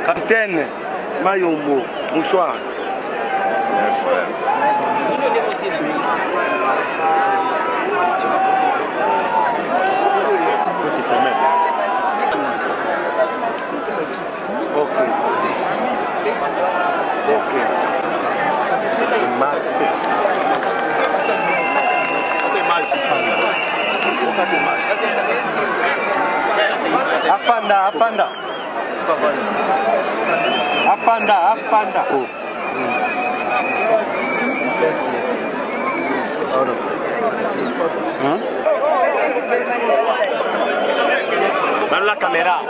Capitaine Mayombo, bonsoir. Apanda. Oh. Dans la caméra.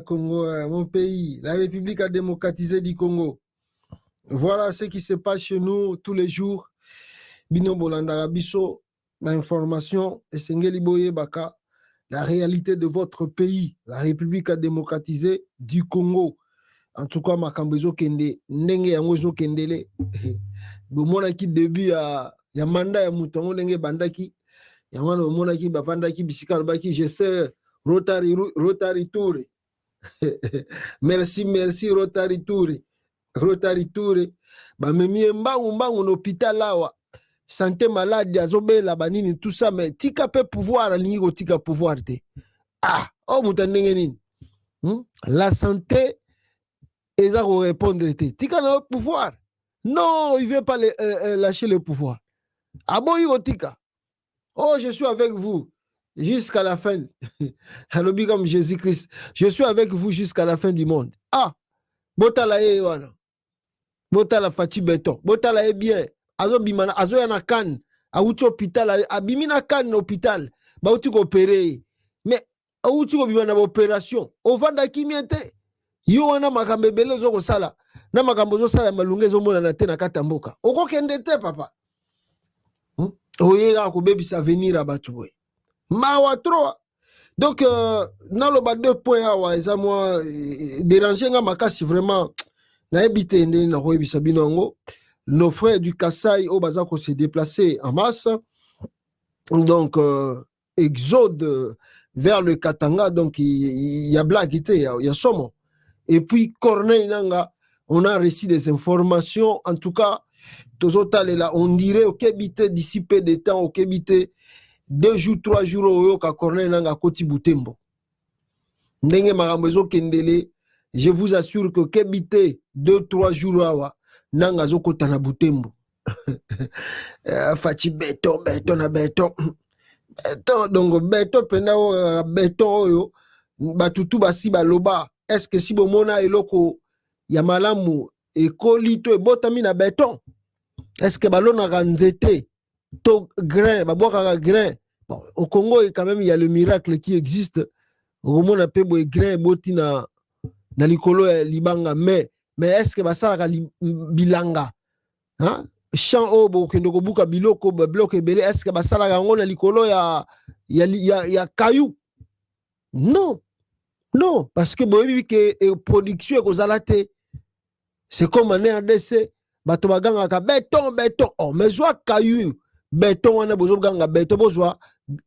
Congo, mon pays, la République a démocratisé du Congo. Voilà ce qui se passe chez nous tous les jours. Bino Bolanda Biso, l'information, et Sengeli Boye Baka, la réalité de votre pays. La République a démocratisé du Congo. En tout cas, Makambezo Kende, Nenge Yangozo Kendele, Bomona ki début ya manda ya Moutongo Nenge Bandaki, Yamano Mona ki Bafandaki Bisikal Baki, je sais, Rotary Tour. Merci, Rotary Tour. Rotary Tour. Ba memi mbangu hôpital lawa. Santé malade, azobela banini, tout ça, mais tika pe pouvoir, alingi tika pouvoir te. Ah, oh moutandenge nini. La santé, ils vont répondre. Tika na pouvoir. Non, il ne veut pas lâcher le pouvoir. Ah bon, tika. Oh, je suis avec vous jusqu'à la fin. Alobi comme Jésus-Christ. Je suis avec vous jusqu'à la fin du monde. Ah, botala ye wana. Botala Fati Beton. Botala ye bien. Azo bimana, azo yana kan. Auti hôpital, abimina kan hôpital. Ba uti ko opérer. Mais auti ko bimana opération. Ovanda kimiente. Yo wana makambe bele zo ko sala. Na makambo zo sala malunge zo mona na te na katamboka. Oko kende te papa. Oyega ko bebisa venir à Batoué. Mawa trop. Donc dans le bas 2 points awa eza moi déranger nga makasi vraiment na ebité ndeni na ko ebisa binongo. Nos frères du Kassai au Bazako se déplacer en masse. Donc exode vers le Katanga, donc il y a blague, il y a somo. Et puis Corneille Nanga, on a reçu des informations, en tout cas on dirait au Kébité d'ici peu de temps, au Kébité 2 jours, 3 jours au Corneille Nanga Koti Butembo. Ndenge Marambezo Kendele, je vous assure que Kébité 2, 3 jours awa Nanga Zoko Tana Butembo. Fati Beton. Donc Beton pena Beton yo batutu basi baloba. Est-ce que si bomona eloko ya malamu ekolito ebotami na Beton? Est-ce que balona ganzete to grain babwaka grain? Bon, au Congo quand même il y a le miracle qui existe. Romona pebo e grain boti na likolo ya libanga, mais est-ce que basala bilanga? Hein? Champ obo kendo kobuka biloko bloc ebele, est-ce que basala yango na likolo ya caillou? Non, parce que boyebi ke production ekozalate. C'est comme en RDC, bato baganga ka béton. Oh, mais zwa caillou, béton wana bozo ganga béton bozwa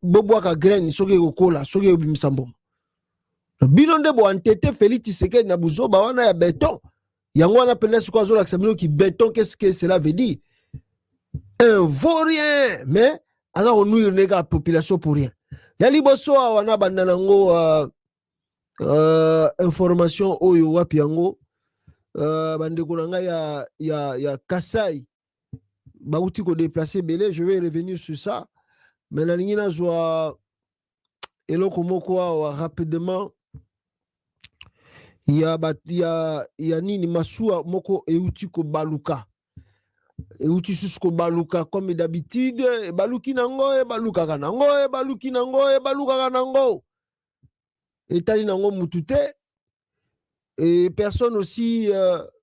bobwaka grain soki kokola, soki obimisa mboma. Bino nde bo entete Félix Tshisekedi na buzoba wana ya béton. Yango wana pena siko azola ksamino ki béton, qu'est-ce que cela veut dire? Un vaurien, mais alors on nous nega population pour rien. Yali boso wana bandanango information oyo wapi yango bandeko nanga ya Kassai bauti ko déplacer belé, je vais revenir sur ça. Mais na ningina zwa eloko moko rapidement. Il y a nini masua moko euti ko baluka. Euti susko baluka comme d'habitude, baluki nango baluka kanango, baluki nango baluka kanango. Etali nango mutute. Et personne aussi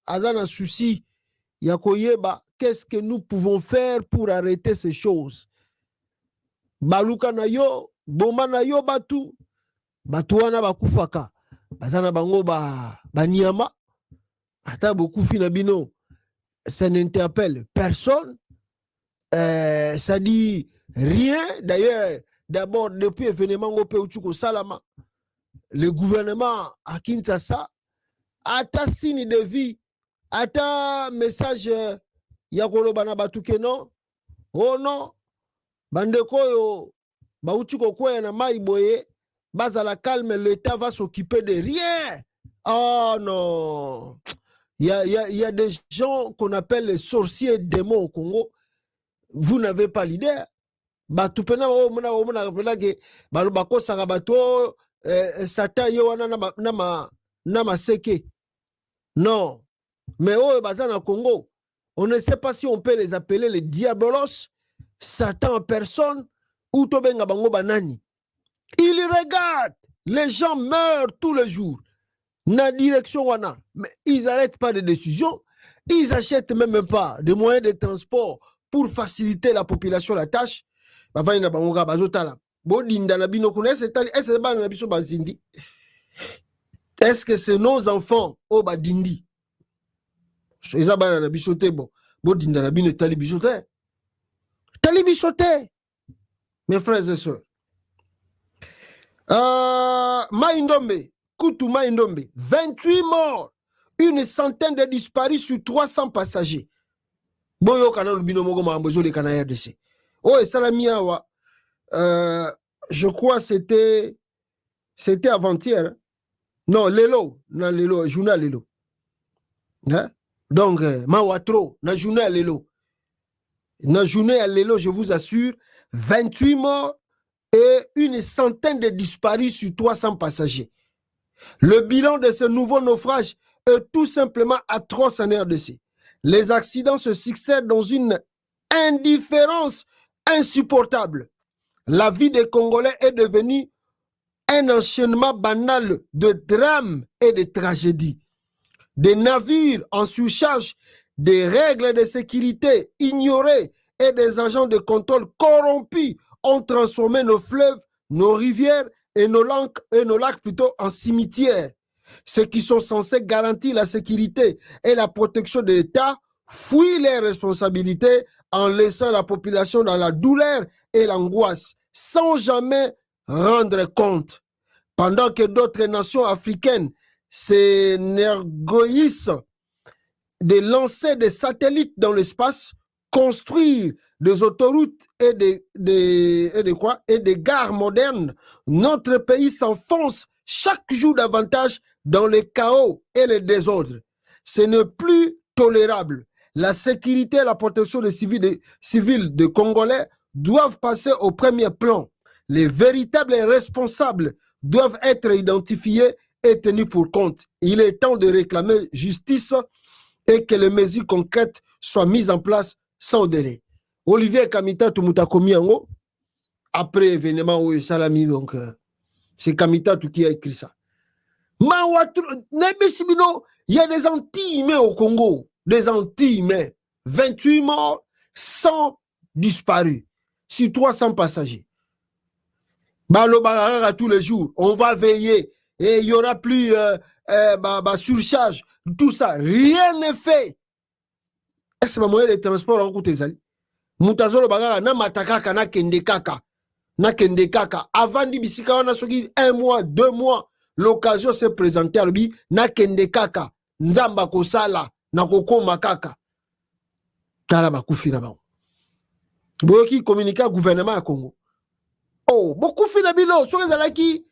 azana souci ya koyeba qu'est-ce que nous pouvons faire pour arrêter ces choses. Baluka na yo, bomba na yo batu wana bakufaka. Bazana bango ba niama ata bokufi na bino ça n'interpelle personne. Ça dit rien. D'ailleurs, d'abord, depuis l'événement au Péouchouko Salama, le gouvernement à Kinshasa a ta signe de vie, a ta message Yakolo Banabatuke non, oh non, Bandeko yo, Bauchouko Kwe na Maïboye, Bazala calme, l'État va s'occuper de rien. Oh non, il y a des gens qu'on appelle les sorciers démons au Congo. Vous n'avez pas l'idée. Batupena mona ke balobako sakabato sata yewana na seke. Non. Mais oh bazana Congo, on ne sait pas si on peut les appeler les diabolos, Satan en personne ou tobenga bango banani. Ils regardent, les gens meurent tous les jours. Na direction wana, mais ils n'arrêtent pas de décision, ils achètent même pas de moyens de transport pour faciliter la population la tâche. Est-ce que c'est nos enfants au badindi? Mes frères et sœurs. Maïndombe, Koutou Maïndombe, 28 morts, une centaine de disparus sur 300 passagers. Boyo kana lubino mogo mambozo de kana RDC. Oh et Salamiawa, je crois c'était avant-hier. Hein? Non, Lelo, journal Lelo. Hein? Donc Mawatro, na journal Lelo. Na journal Lelo, je vous assure, 28 morts et une centaine de disparus sur 300 passagers. Le bilan de ce nouveau naufrage est tout simplement atroce en RDC. Les accidents se succèdent dans une indifférence insupportable. La vie des Congolais est devenue un enchaînement banal de drames et de tragédies. Des navires en surcharge, des règles de sécurité ignorées et des agents de contrôle corrompus ont transformé nos fleuves, nos rivières et nos lacs plutôt en cimetières. Ceux qui sont censés garantir la sécurité et la protection de l'État fuient leurs responsabilités en laissant la population dans la douleur et l'angoisse, sans jamais rendre compte. Pendant que d'autres nations africaines s'énorgueillissent de lancer des satellites dans l'espace, construire des autoroutes et des gares modernes, notre pays s'enfonce chaque jour davantage dans le chaos et le désordre. Ce n'est plus tolérable. La sécurité et la protection des civils de Congolais doivent passer au premier plan. Les véritables responsables doivent être identifiés et tenus pour compte. Il est temps de réclamer justice et que les mesures concrètes soient mises en place sans délai. Olivier Kamita Tumuta Komiango, après événement où Salami, donc c'est Kamita qui a écrit ça. Il y a des anti-humains au Congo, des anti-humains. 28 morts, 100 disparus sur 300 passagers. Tous les jours, on va veiller et il n'y aura plus surcharge, tout ça. Rien n'est fait. Est-ce que le moyen de transport en côté Zali? Moutazolo bagara na matakaka na kendekaka. Na kendekaka. Avant d'ibisika on a soki 1 mois, 2 mois. L'occasion s'est présentée à lui, na kendekaka, nzamba kosala, na koko makaka. Tala bakufi na ba. Boyoki communiquer gouvernement à Congo. Oh, beaucoup fi na bilo, soke zalaki,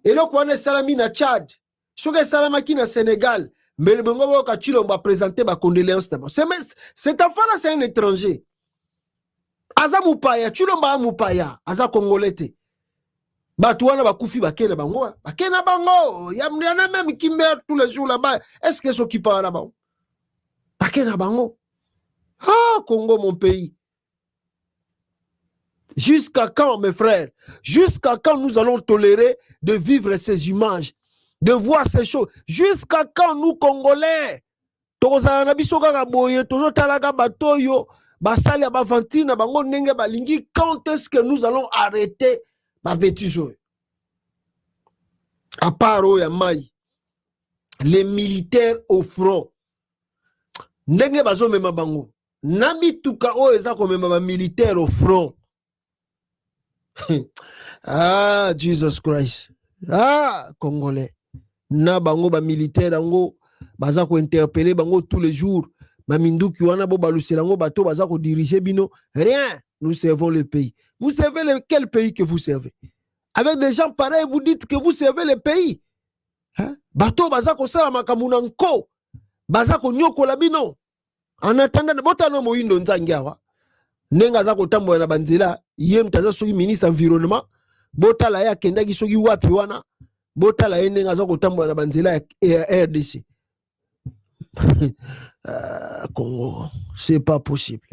eloko wana salami na Tchad, soke salamaki na Sénégal, mais le bongo boka chilo m'a présenté ba condoléances d'abord. Cet enfant-là, c'est un étranger. Aza mupaya, chilo m'a mupaya, aza congolais. Batouana bakufi bakena bango, bakena bango, yamna même qui meurt tous les jours là-bas. Est-ce que ce qui parle là-bas? Bakena bango. Ah, Congo mon pays. Jusqu'à quand mes frères? Jusqu'à quand nous allons tolérer de vivre ces images, de voir ces choses? Jusqu'à quand nous Congolais tozana biso kaka boye tozotalaga batoyo basali bavantina bango ndenge balingi? Quand est-ce que nous allons arrêter ma bêtise? À part Oyamai, les militaires au front, ndenge bazo mema bango na bituka oyo eza komema ba militaire au front. Ah, Jesus Christ. Ah, Congolais. Na bango ba militaire ango baza ko interpeller bango tous les jours. Ba minduki wana bo baluselango bato baza ko diriger bino. Rien. Nous servons le pays. Vous servez quel pays que vous servez? Avec des gens pareils, vous dites que vous servez le pays. Hein? Bato baza ko sala makambo na nko. Baza ko nyokola bino. En attendant, botano moyindo nzangiawa. Nenga za ko tambola na banzela, yem taza soki ministre environnement, botala ya kendaki soki wapi wana, botala ye nenga za ko tambola na banzela ya RDC. Congo, c'est pas possible.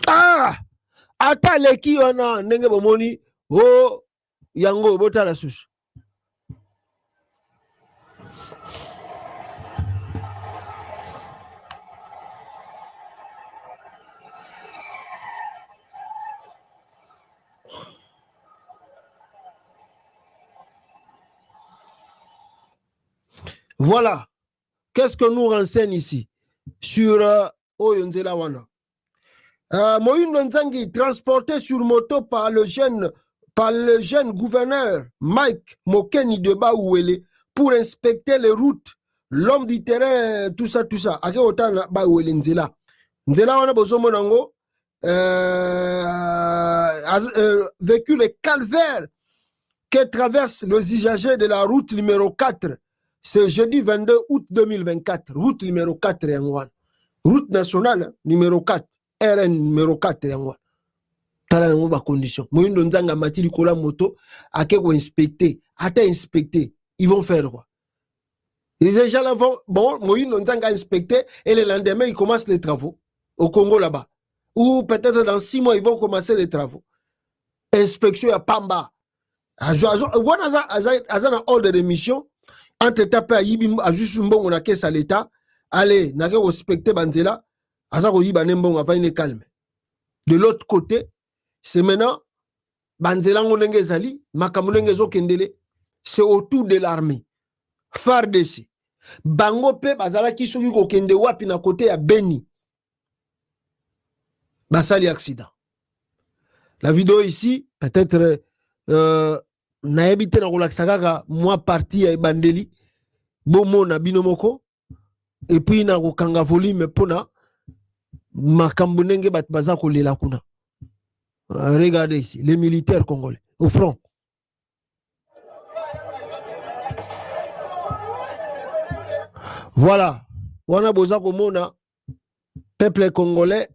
Ah! Ata leki wana ndenge bomoni o yango botala susu. Voilà. Qu'est-ce que nous renseigne ici sur Oyonzela Wana? Moïno Nzangi, transporté sur moto par le jeune gouverneur Mike Mokeni de Baouele pour inspecter les routes, l'homme du terrain, tout ça. Ake otana Baouele Nzela. Nzela Wana bozomo nango, vécu le calvaire que traverse les usagers de la route numéro 4. C'est jeudi 22 août 2024. Route numéro 4 Yangwan. Route nationale numéro 4. RN numéro 4 Yangwan. Tala yango ba condition. Moyindo Nzanga matili kola moto. Ake ko inspecter. Ata inspecter. Ils vont faire quoi? Les gens là vont. Bon, Moyindo Nzanga inspecter. Et le lendemain, ils commencent les travaux. Au Congo là-bas. Ou peut-être dans 6 mois, ils vont commencer les travaux. Inspection à Pamba. Azana ordre de mission. Entre tapé à Yibim, à Jusumbon, on a caisse à l'État. Allez, n'a qu'à respecter Banzela. Azako Yibanembon, avant une calme. De l'autre côté, c'est maintenant Banzela Ngonenge Zali, Makamulenge Zokendele, c'est autour de l'armée. FARDC. Bango pe Bazala qui soki kokende wapi na côté à Beni. Basali accident. La vidéo ici, peut-être na ebité na relaxaka moi parti à Bandeli bomo na binomoko et puis na kokanga volume pona makambo ndenge bat baza kolela kuna. Regardez ici les militaires congolais au front. Voilà, wana boza komona peuple congolais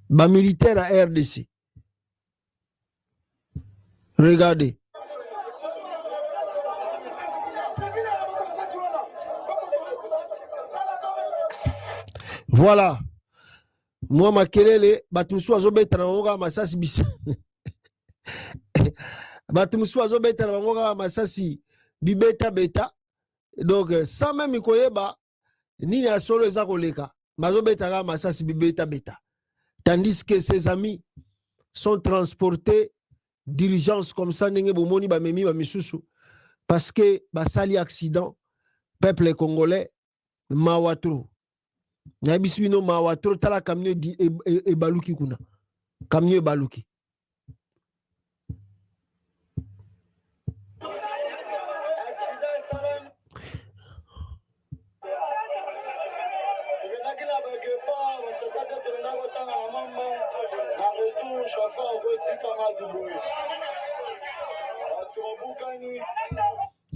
ba militaire à RDC. Regardez. Voilà. Moi, makelele, batumsu azobeta na ngoga masasi biso. Batumsu azobeta na ngoga masasi bibeta beta. Donc, sans même ikoyeba, nini asolo eza koleka. Mazobeta ga masasi bibeta beta. Tandis que ses amis sont transportés diligence comme ça nenge bomoni ba memi ba misusu parce que basali accident peuple congolais mawatro na bisino mawatro tala camion e baluki kuna camion e baluki.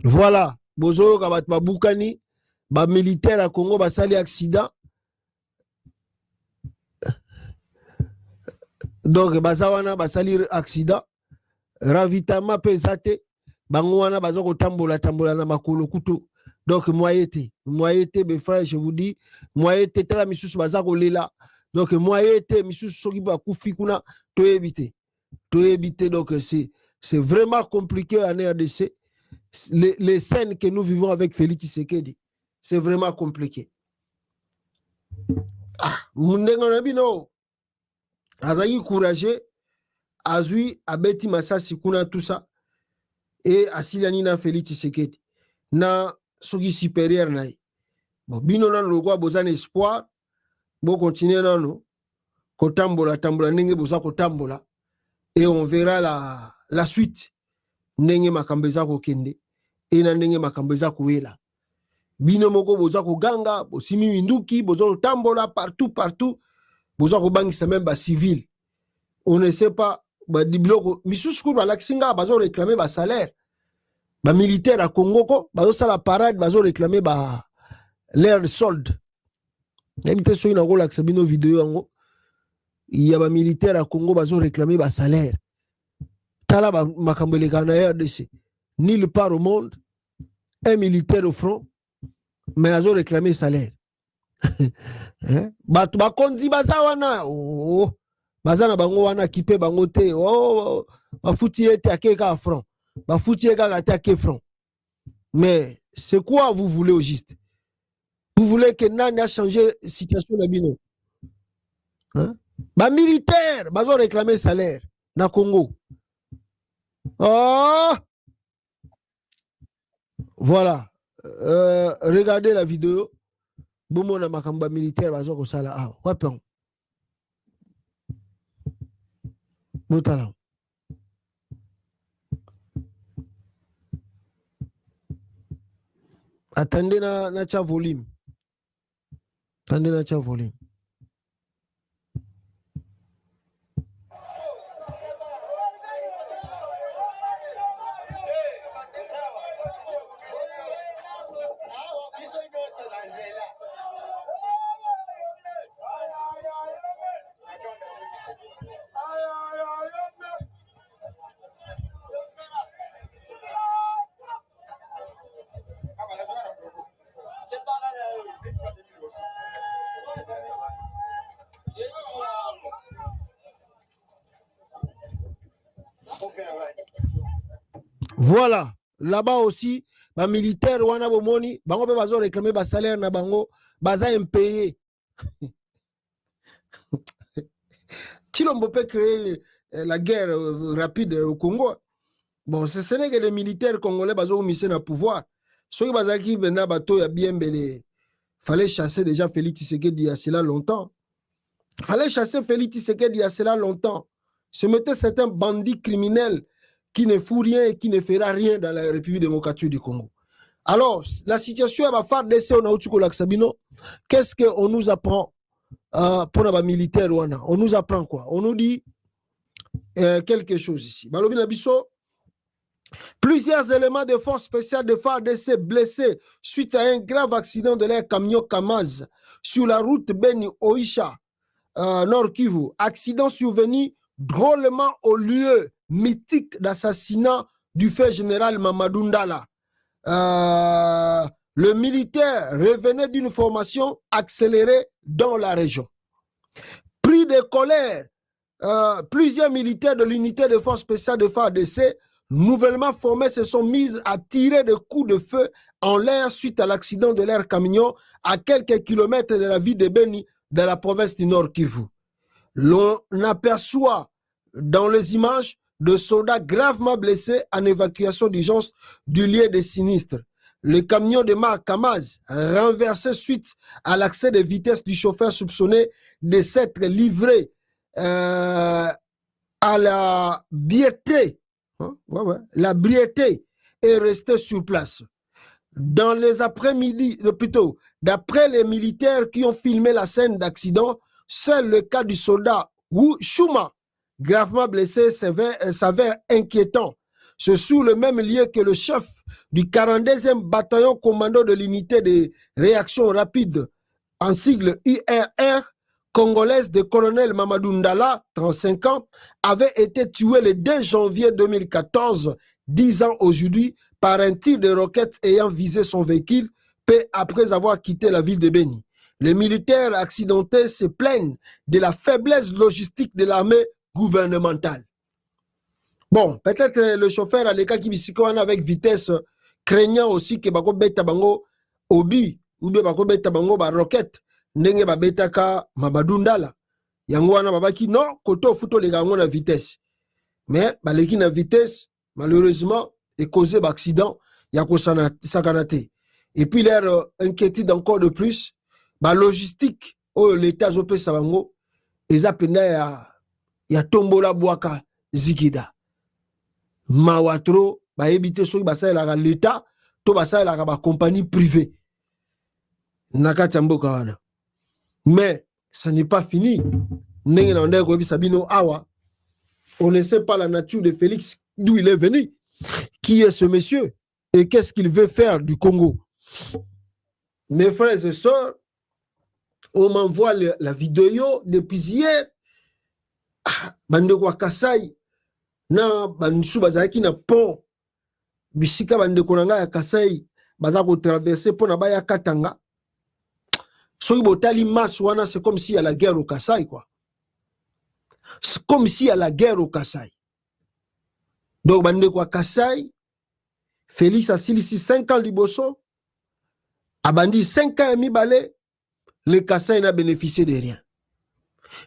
Voilà, bozo kabat babukani ba militaire à Congo basali accident. Donc bazawana basali accident ravitaillement pesate bango wana bazoko tambola na makolo kutu. Donc moyete be frère, je vous dis moyete tala misusu bazako lela Donc moi été misu soki ba kufi kuna to éviter donc c'est vraiment compliqué en RDC les scènes que nous vivons avec Félix Tshisekedi c'est vraiment compliqué mundenga na bino azaki courageux azui abeti masasi kuna tout ça et asilani na Félix Tshisekedi na soki supérieur na ye bon bino nano lokwa bozana espoir bo continuer nano kotambola tambola ndenge boza kotambola et on verra la suite ndenge makambo eza kokende et na ndenge makambo eza koela bino moko boza koganga bosimi minduki boza kotambola partout boza kobangisa même ba civil on ne sait pas ba dibloko misusu ko balakisi nga bazo réclamer ba salaire ba militaire à Congo ko bazo sala parade bazo réclamer ba l'air solde n'habite so ina ko lakisa bino vidéo yango il y a ba militaire à Congo bazo réclamer ba salaire tala ba makambo le kana RDC nulle part au monde un militaire au front mais bazo réclamer salaire bato bakonzi baza wana oh baza na bango wana kipe bango te oh bafuti ete akeka front bafuti eka ate front mais c'est quoi vous voulez au juste vous voulez que nani a changé situation na bino ba militaire bazo réclamer salaire na Congo voilà regardez la vidéo bomo na makamba militaire bazo ko sala wapen motala attendez na cha volume attendez na cha volume Voilà, là-bas aussi, les militaires wana bomoni, bango pe bazo réclamer ba salaire na bango, baza impayé. Chilombo peut créer la guerre rapide au Congo. Bon, ce n'est que les militaires congolais bazo misé na pouvoir. Ceux qui bazaki bena bato ya bien belé. Fallait chasser déjà Félix Tshisekedi il y a cela longtemps. Fallait chasser Félix Tshisekedi il y a cela longtemps. Se mettait certains bandits criminels qui ne font rien et qui ne fera rien dans la République démocratique du Congo. Alors, la situation va faire d'essai au Nautiko Laksabino. Qu'est-ce qu'on nous apprend pour les militaires? On nous apprend quoi? On nous dit quelque chose ici. Balobina Bisso, plusieurs éléments de force spéciale de FARDC blessés suite à un grave accident de leur camion Kamaz sur la route Beni-Oisha, Nord Kivu. Accident survenu drôlement au lieu mythique d'assassinat du fait général Mamadou Ndala. Le militaire revenait d'une formation accélérée dans la région. Pris de colère, plusieurs militaires de l'unité de force spéciale de FARDC nouvellement formés se sont mis à tirer des coups de feu en l'air suite à l'accident de leur camion à quelques kilomètres de la ville de Beni, dans la province du Nord Kivu. L'on aperçoit dans les images de soldats gravement blessés en évacuation d'urgence du lieu des sinistres. Le camion de marque Kamaz renversé suite à l'accès de vitesse du chauffeur soupçonné de s'être livré à la brièveté. La brièveté est restée sur place. Dans les après-midi, plutôt, d'après les militaires qui ont filmé la scène d'accident, seul le cas du soldat Wu Shuma, gravement blessé, s'avère inquiétant. C'est sur le même lieu que le chef du 42e bataillon commando de l'unité de réaction rapide, en sigle IRR, congolaise de colonel Mamadou Ndala, 35 ans, avait été tué le 2 janvier 2014, 10 ans aujourd'hui, par un tir de roquette ayant visé son véhicule, peu après avoir quitté la ville de Beni. Les militaires accidentés se plaignent de la faiblesse logistique de l'armée gouvernementale. Bon, peut-être le chauffeur a les cas qui bisikouana avec vitesse, craignant aussi que bako beta bango obi ou bien bako beta bango ba roquette ndenge ba beta ka mabadundala. Yango wana babaki non koto futo les gango na vitesse. Mais baleki na vitesse malheureusement est causé d'accident yako sakanate. Et puis leur inquiétude encore de plus, ba logistique l'état zopé sabango eza penda ya tombola boaka zikida. Mawatro ba éviter soki basalelaka l'état to basalelaka ba compagnie privée nakati ya mboka wana. Mais ça n'est pas fini. Ndenge na ndeko yebisa bino awa, on ne sait pas la nature de Félix, d'où il est venu, qui est ce monsieur et qu'est-ce qu'il veut faire du Congo. Mes frères et sœurs, on m'envoie la vidéo depuis hier. Bandeko Kasai na bansu bazaki na pont bisika bandeko nanga ya Kasai bazako traverser pour na baya Katanga. Soki botali mas wana, c'est comme s'il y a la guerre au Kasai quoi. C'est comme s'il y a la guerre au Kasai. Donc bandeko Kasai, Félix a silisi 5 ans liboso, abandi 5 ans et mi-balé, le Kasai n'a bénéficié de rien.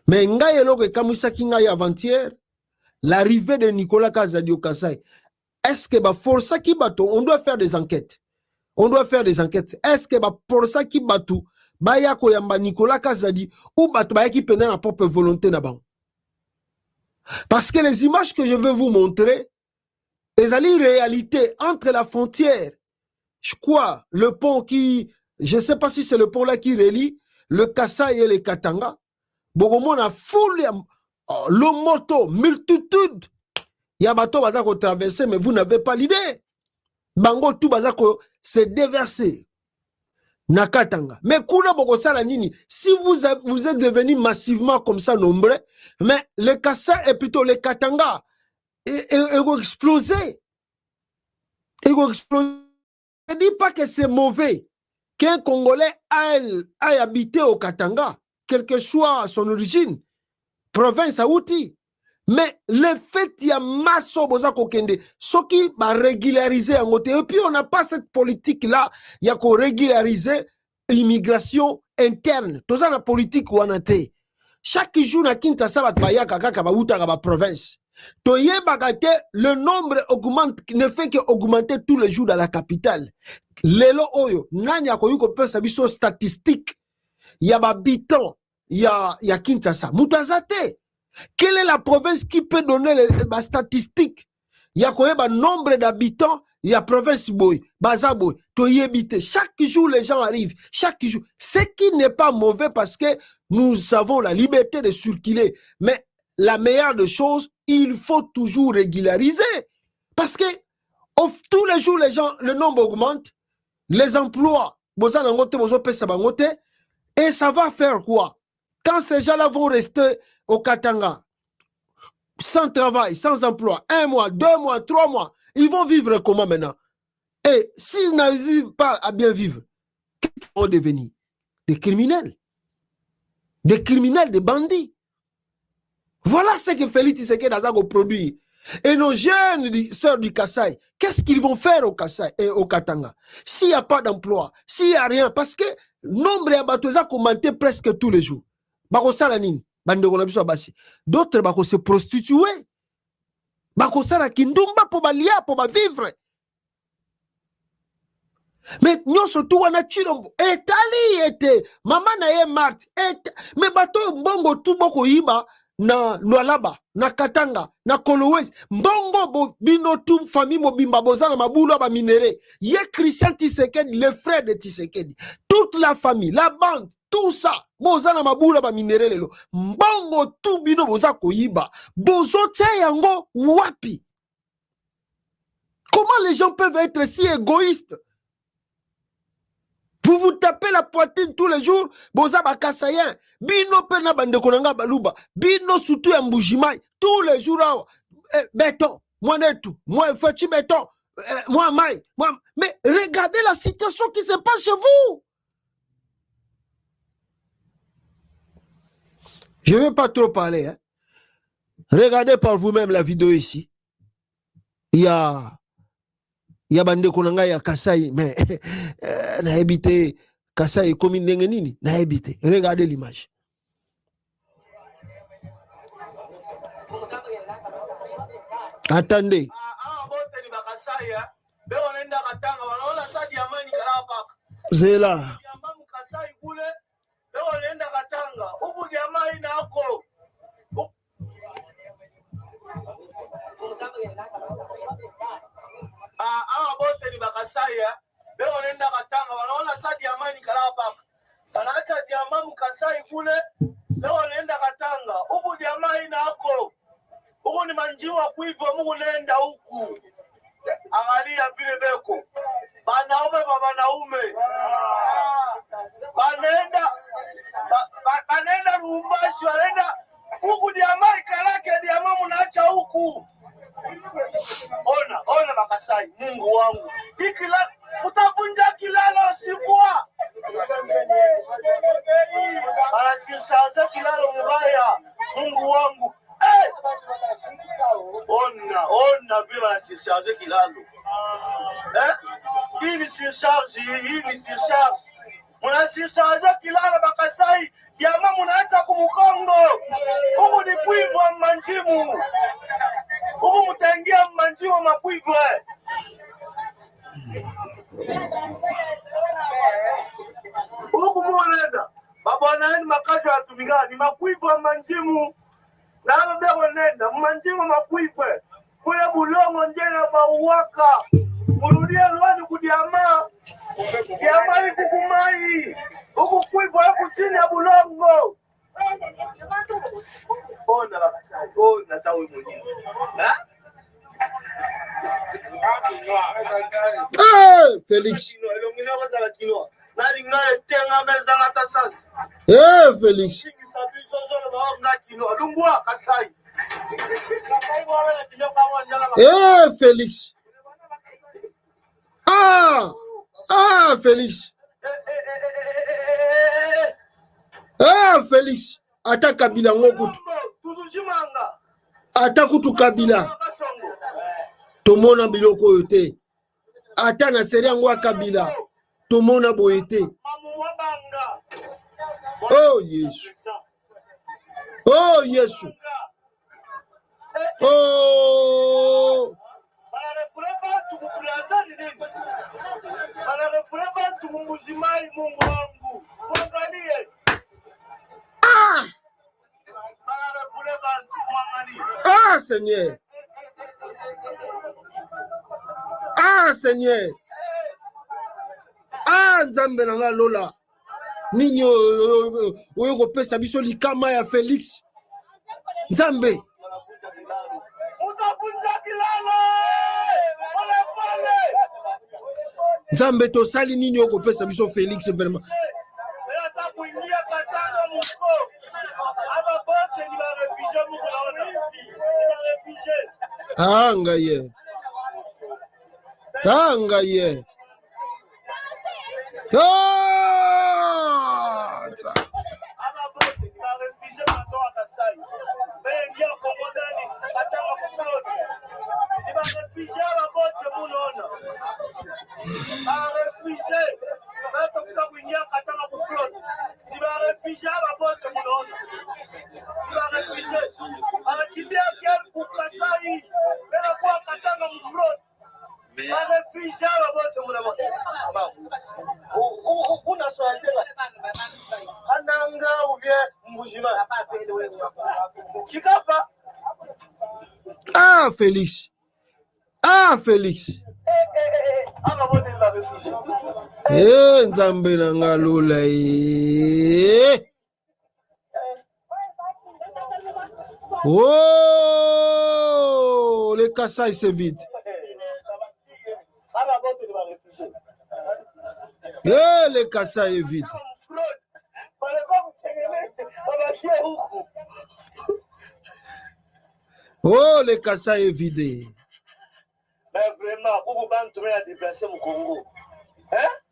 Mais ngai eloko ekamwisaki ngai avant-hier, l'arrivée de Nicolas Kazadi au Kasai. Est-ce que força ki bato, on doit faire des enquêtes. On doit faire des enquêtes. Est-ce que força ki bato baya koyamba Nicolas Kazadi ou bato baya ki pena na propre volonté na bango. Parce que les images que je veux vous montrer, elles ont une réalité entre la frontière, je crois, le pont qui, je ne sais pas si c'est le pont là qui relie le Kasai et le Katanga. Beaucoup a foule, le moto, multitude. Il y a bateau bazako traverser, mais vous n'avez pas l'idée. Bango tout bazako s'est déversé. Nakatanga. Mais kuna boko sala nini, si vous êtes devenu massivement comme ça nombreux, mais le Kasai et plutôt le Katanga, ils vont exploser. Ils vont exploser. Je ne dis pas que c'est mauvais qu'un Congolais aille habiter au Katanga, quelle que soit son origine, province à outil. Mais le fait qu'il y a masse boza kokende, ce qui va régulariser en côté. Et puis on n'a pas cette politique-là, il y a qu'on régulariser l'immigration interne. Tout ça la politique ou anate. Chaque jour na Kinshasa bat bayaka kaka ba uta ba province. Toye bagate, le nombre augmente, ne fait que augmenter tous les jours dans la capitale. Lelo oyo, nani akoyu ko peut sabiso statistique. Il y a habitants, il y a Kinshasa. Moutazate. Quelle est la province qui peut donner les statistiques? Il y a quoi nombre d'habitants, il y a province boy, bazaboy, toyebite. Chaque jour les gens arrivent, chaque jour. Ce qui n'est pas mauvais parce que nous avons la liberté de circuler. Mais la meilleure des choses, il faut toujours régulariser. Parce que tous les jours les gens, le nombre augmente, les emplois, et ça va faire quoi? Quand ces gens-là vont rester au Katanga, sans travail, sans emploi, 1 mois, 2 mois, 3 mois, ils vont vivre comment maintenant? Et s'ils n'arrivent pas à bien vivre, qu'est-ce qu'ils vont devenir? Des criminels. Des criminels, des bandits. Voilà ce que Félix Tshisekedi a produit. Et nos jeunes sœurs du Kasai, qu'est-ce qu'ils vont faire au Kasai et au Katanga? S'il n'y a pas d'emploi, s'il n'y a rien, parce que le nombre de a commenté presque tous les jours. D'autres vont se prostituer. Bako sala kindumba pour balia pour vivre. Mais nous surtout on a tué etali ete maman na ye mart mais bato mbongo tout boko yiba na Lualaba na Katanga na Kolwezi mbongo bino tout famille mobimba bozana mabulo ba minéré ye Christian Tshisekedi le frère de Tshisekedi toute la famille la bande tout ça bozana mabulo ba minéré lelo mbongo tout bino boza koyiba bozo tia yango wapi? Comment les gens peuvent être si égoïstes? Vous vous tapez la poitrine tous les jours, boza bakasayen, bino pena bande konanga baluba, bino surtout ya Mbujimai, tous les jours, béton, moi netou, moi fati béton, moi maï, moi. Mais regardez la situation qui se passe chez vous. Je ne vais pas trop parler. Hein. Regardez par vous-même la vidéo ici. Il y a Bande Konanga, il y a Kasai, mais n'a habité Kasai comme une nengenini, n'a habité. Regardez l'image. Attendez. C'est là. Awa bote ni bakasaya beko nenda katanga wanaona sa diamani kalapa anaacha diamani mkasai kule beko nenda katanga huku diamani nako huku ni manjiwa kuivyo Mungu nenda huku angalia vile beko banaume babanaume banenda Lubumbashi wanaenda huku diamani kalake diamani mnaacha huku. Ona Makasai, Mungu wangu. Ikila utavunja kilalo sikuwa. Anasishaza kilalo mbaya, Mungu wangu. Eh! Ona vile anasishaza kilalo. Hii ni sishazi. Mnasishaza kilalo Makasai, jamaa mnaacha kumukongo. Huku ni kuivwa manjimu. Huku mtaingia manjiwa makuivwe. Huku muonenda. Baba nani makazi ya tumigani makuivwe manjimu. Na hapa bego nenda manjimu makuivwe. Kule bulongo njena bauwaka. Murudie luani kudiama. Diamani kukumai. Huku kuivwe huku chini ya bulongo. Ona Makasai, ona tawe mwenyewe. Félix. Félix. Félix. Félix. Félix. Ata Kabila ngokutu. Ata kutu Kabila. Tomona biloko yote. Ata na seri yango Kabila. Tomona boyete. Oh Yesu. Oh Yesu. Oh. Seigneur. Seigneur. Nzambe nanga lola. Nini oyo kopesa biso likama ya Félix. Nzambe. Nzambe tosali nini oyo kopesa biso Félix vraiment. Ngaye. Ngaye. Félix. Félix. Nzambe nanga lola. Oh, le Kasai c'est vide. Le Kasai est vide. Oh, le Kasai est vidé. Mais vraiment, beaucoup de gens ont déplacé au Congo.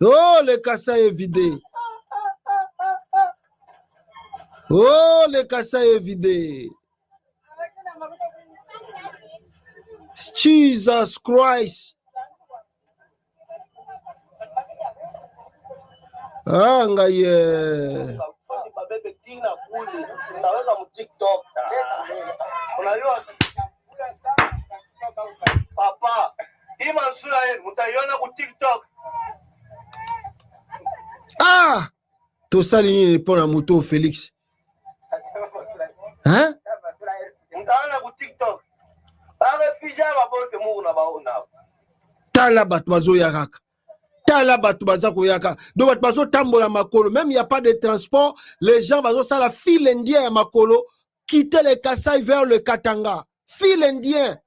Oh, le Kasai est vidé. Oh, le Kassai est vidé. Jesus Christ. Ah, ngaye. Papa, hii mansura yenu mtaiona ku TikTok. Ah, tout ça ligne pour la moto Félix. Hein? Mtaona ku TikTok. Barefugee babote mungu na baona. Tala bato bazoyaka. Tala bato bazakoyaka. Donc bato bazotambola makolo. Même il n'y a pas de transport. Les gens ça la file indien ya makolo. Quitter le Kassai vers le Katanga. File indien.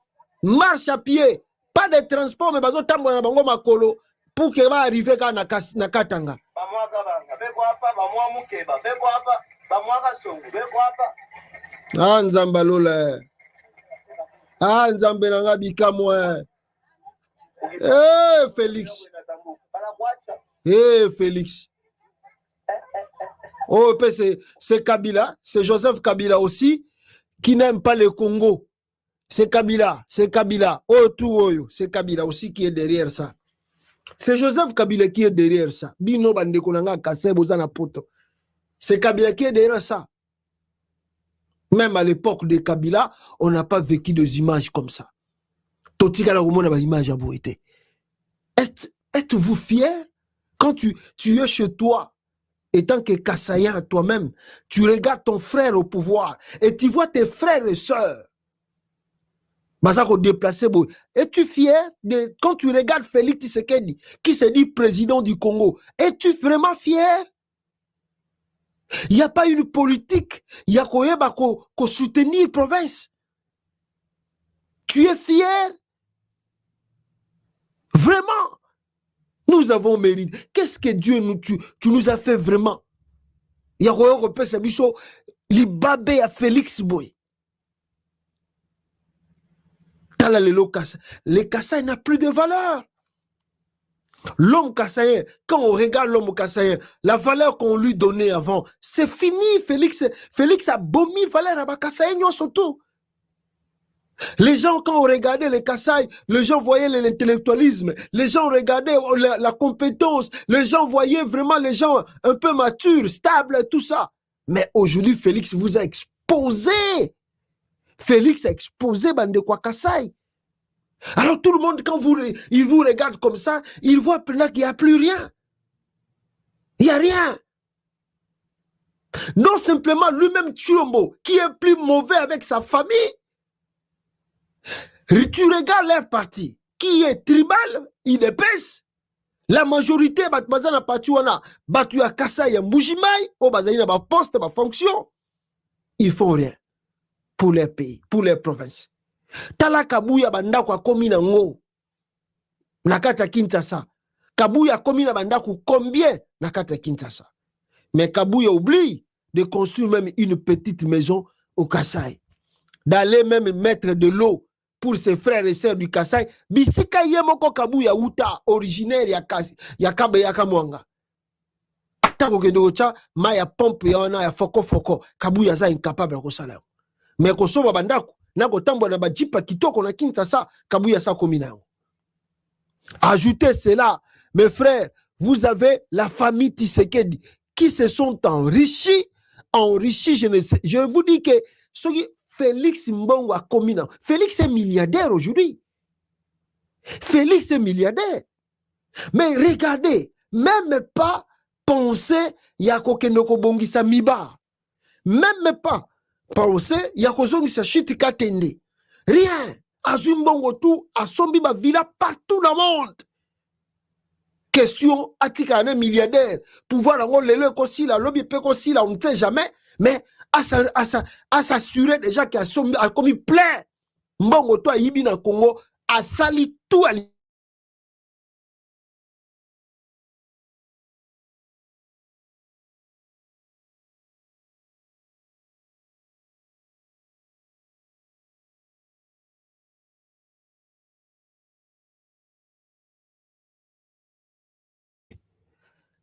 Marche à pied. Pas de transport, mais bazotambola na bango makolo. Pour que va arriver na Katanga. Bamwaka banga. Beko hapa, bamwa mukeba. Beko hapa, bamwaka songo. Beko hapa. Ah, nzamba lola. Ah, nzambe nanga bikamwe. Eh, Félix. Eh, Félix. Oh, c'est Kabila. C'est Joseph Kabila aussi, qui n'aime pas le Congo. C'est Kabila. C'est Kabila. Oh, tout, oh, c'est Kabila aussi qui est derrière ça. C'est Joseph Kabila qui est derrière ça. Bino bande konanga kase bozana poto. C'est Kabila qui est derrière ça. Même à l'époque de Kabila, on n'a pas vécu des images comme ça. Totika la romona ba image à boité. Êtes-vous fier quand tu es chez toi, étant que Kassaïen toi-même, tu regardes ton frère au pouvoir et tu vois tes frères et sœurs. Es-tu fier de, quand tu regardes Félix Tshisekedi, qui se dit président du Congo, es-tu vraiment fier? Il n'y a pas une politique, il y a qu'au soutenir la province. Tu es fier? Vraiment? Nous avons mérité. Qu'est-ce que Dieu tu nous as fait vraiment? Il y a repère ce bichot, l'ibabé à Félix Boy. Le Kassai n'a plus de valeur. L'homme kassaïen, quand on regarde l'homme kassaïen, la valeur qu'on lui donnait avant, c'est fini. Félix a bomi valeur à Kassaïen surtout. Les gens, quand on regardait les Kassai, les gens voyaient l'intellectualisme, les gens regardaient la compétence, les gens voyaient vraiment les gens un peu matures, stables, tout ça. Mais aujourd'hui, Félix vous a exposé. Félix a exposé Bande Kwa Kassai. Alors tout le monde, quand il vous regarde comme ça, il voit qu'il n'y a plus rien. Il n'y a rien. Non simplement lui-même Tshilombo, qui est plus mauvais avec sa famille. Tu regardes leur parti, qui est tribal, il épaisse. La majorité, Batmazana Patuana, Batu à Kassai et Mbujimai, au Bazaïna, poste, fonction. Ils font rien pour les pays, pour les provinces. Tala Kabuya Bandako a commis un mot. Nakata Kinshasa. Kabuya a commis un bandako combien? Nakata Kinshasa. Mais Kabuya oublie de construire même une petite maison au Kassai. D'aller même mettre de l'eau pour ses frères et sœurs du Kassai. Bisika Yemoko Kabuya Uta, originaire ya Kabe Yakamwanga. Tako Gendocha, Maya pompe ya foko. Kabuya za incapable de faire. Mais Kosoba bandako. Nako tambo na bajipa kitoko na Kinshasa, Kabuya sa komina. Ajoutez cela, mes frères, vous avez la famille Tshisekedi qui se sont enrichis, je vous dis que Félix Mbongo a komina. Félix est milliardaire aujourd'hui. Félix est milliardaire. Mais regardez, même pas penser Yako Kenoko Bongisa Miba. Même pas penser Yako Zongisa Chitika Tende. Rien. Azumbongo tout, Asombi ba villa partout dans le monde. Question, Atika un milliardaire, pouvoir en le la lobby peut aussi là, on ne sait jamais, mais à s'assurer déjà qu'il a commis plein. Mbongo toi, Yibi na Congo, a sali tout à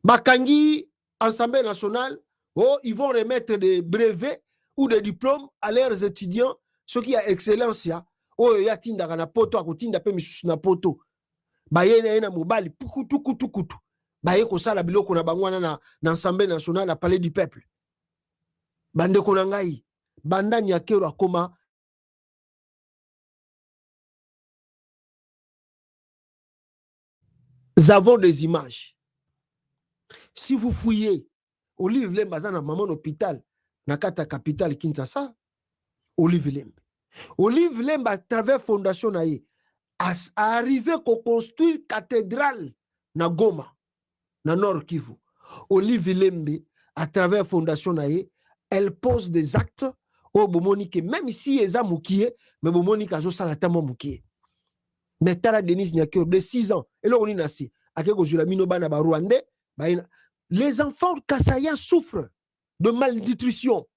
Bakangi, Assemblée nationale, Oh, ils vont remettre des brevets ou des diplômes à leurs étudiants, ceux qui a excellence ya. Oh, ya tinda na poto, akotinda pe misusu na poto. Baye na mobali, kutu. Baye ko sala biloko na bangwana na Assemblée nationale, na Palais du Peuple. Bande konangai, banda nyakero akoma. Nous avons des images. Si vous fouillez, Olive Lembe bazana maman hôpital, na kata capitale Kinshasa, Olive Lembe. Olive Lembe à travers fondation naïe a arrivé à construire cathédrale na Goma, na Nord Kivu. Olive Lembe à travers fondation naïe, elle pose des actes au Bomonique, même si eza mukie, mais Bomonique a zo salatamo mukie. Mais Tala Denis Nyakio de 6 ans, et là on est nassi. Les enfants kassaïens souffrent de malnutrition.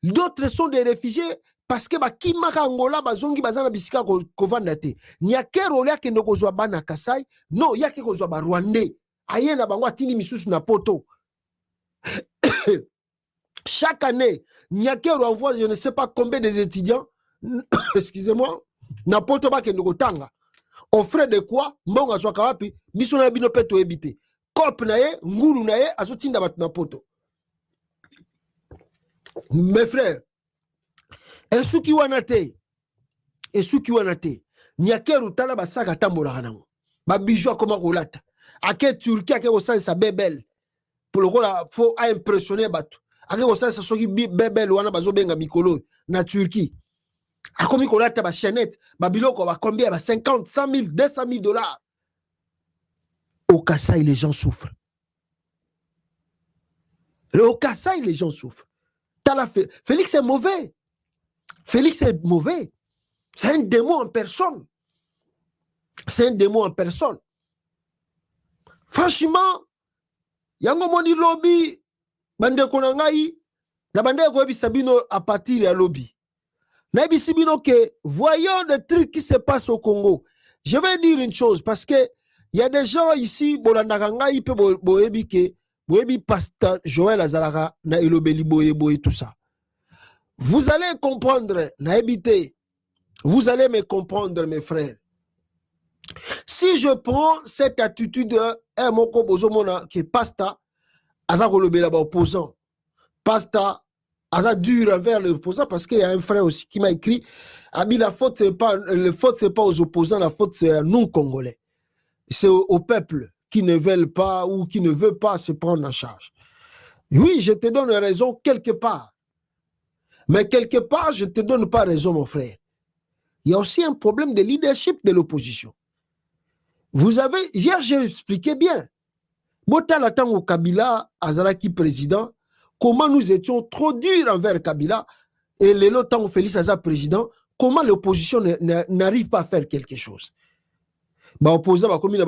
D'autres sont des réfugiés parce que Kimaka Angola bazongi bazana bisika kovandate. Nyakero ya kende kozwa bana Kasai, non yake kozwa ba Rwandais. Ayena bangwa tindi misusu na poto. Chaque année, Nyakero envoie je ne sais pas combien des étudiants, excusez-moi, na poto ba kende kotanga. Au frais de quoi, mbonga zwaka wapi, biso na bino peto ebite. Kop na ye, nguru na ye, azotinda bat na poto. Mes frères, esuki wanate, Nyakeru tala basaka tambola kanango. Ba bijou koma kolata. Ake Turquie ake osala sa bebel. Pour le coup là, faut impressionner batu. Ake osala sa soki bebel wana bazo benga mikolo na Turquie. A combien qu'on a ta chaînette, Babiloko va combien? 50, 100 000, 200 000 dollars. Au Kasaï, les gens souffrent. Au Kasaï, les gens souffrent. Félix est mauvais. Félix est mauvais. C'est un démon en personne. C'est un démon en personne. Franchement, yango moni lobby, bande konangai, na bande ko sabino à partir de lobby. Voyons des trucs qui se passent au Congo. Je vais dire une chose parce que il y a des gens ici, pasteur Joël Azalaga, na Elobeli Boye tout ça. Vous allez comprendre, vous allez me comprendre, mes frères. Si je prends cette attitude, moko bozomona que pasta, Azagolobela ba opposant, pasta. Asa dur envers l'opposant parce qu'il y a un frère aussi qui m'a écrit Abi, la faute c'est pas aux opposants, la faute c'est à nous Congolais. C'est au peuple qui ne veulent pas ou qui ne veut pas se prendre en charge. Oui, je te donne raison quelque part. Mais quelque part, je ne te donne pas raison, mon frère. Il y a aussi un problème de leadership de l'opposition. Vous avez, hier j'ai expliqué bien. Botala Tango Kabila, Azalaki président, comment nous étions trop durs envers Kabila et le temps où Félix Aza président, comment l'opposition n'arrive pas à faire quelque chose. L'opposant va comme il a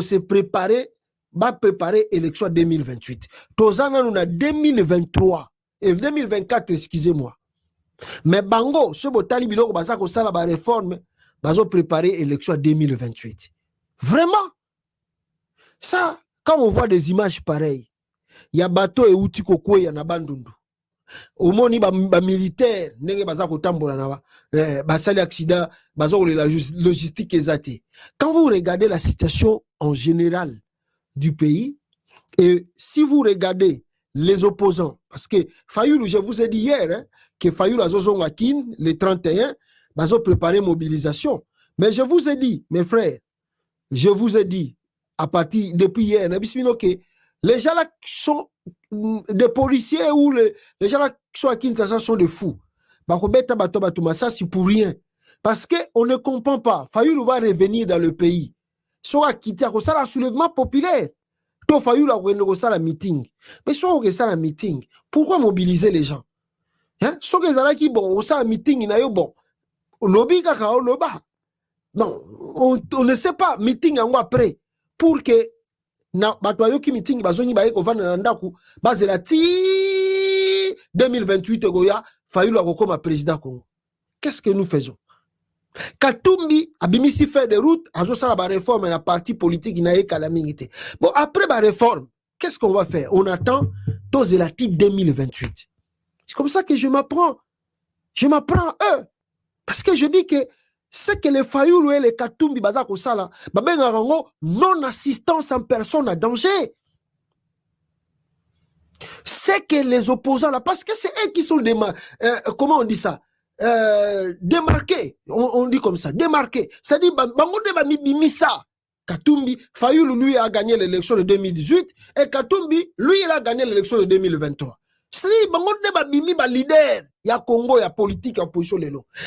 se préparer l'élection 2028. Tozana nous a 2023 et 2024, excusez-moi. Mais Bango, ce botali biloko basa ko sala ba réforme, bazo préparer l'élection 2028. Vraiment? Ça, quand on voit des images pareilles, il y a bateau et outil kokwe ya na bandundu. Au moni ba militaire nenge baza ko tambola na ba sali accident, bazo la logistique ezati. Quand vous regardez la situation en général du pays et si vous regardez les opposants, parce que Fayoulou, je vous ai dit hier hein, que Fayoulou a zozonga kin le 31 bazo préparer mobilisation. Mais je vous ai dit, mes frères, je vous ai dit à partir depuis hier, que les gens là sont des policiers ou les gens là qui sont à Kinshasa sont des fous. Ça c'est pour rien. Parce qu'on ne comprend pas. Fayoulou va revenir dans le pays. Soit quitter à ça, un soulèvement populaire. Toi, Fayoulou a ça la meeting. Mais soit on ça la meeting. Pourquoi mobiliser les gens? Hein? Soit que ça qui bon, ça meeting, il y a bon. Lobby kakao loba. Non, on ne sait pas meeting en après pour que na batoyo ki meeting bazongi baye ko vanda na ndaku bazela ti 2028 goya Fayoulou akokoma président Congo. Qu'est-ce que nous faisons? Katumbi abimisi fait des routes azo sala ba réforme na parti politique na ye kala mingité. Bon après ba réforme qu'est-ce qu'on va faire? On attend Tozelati 2028. C'est comme ça que je m'apprends. Je m'apprends eux. Parce que je dis que c'est que les Fayoulou et les Katumbi Bazako Sala, non-assistance en personne à danger. C'est que les opposants là, parce que c'est eux qui sont comment on dit ça? Démarqués. On dit comme ça, démarqués. C'est-à-dire, Mimisa. Katumbi, Fayoulou, lui, a gagné l'élection de 2018 et Katumbi, lui, il a gagné l'élection de 2023. C'est-à-dire, leader, il y a Congo, il y a politique, il y a opposition.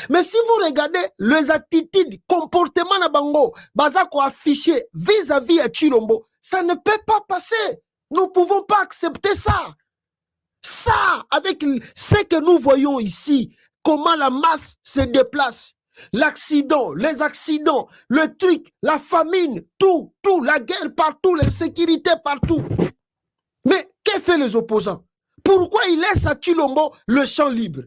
Mais si vous regardez les attitudes, comportements na bango, bazako affiché vis-à-vis à Chilombo, ça ne peut pas passer. Nous ne pouvons pas accepter ça. Ça, avec ce que nous voyons ici, comment la masse se déplace. L'accident, les accidents, le truc, la famine, tout, la guerre partout, l'insécurité partout. Mais que fait les opposants? Pourquoi ils laissent à Chilombo le champ libre?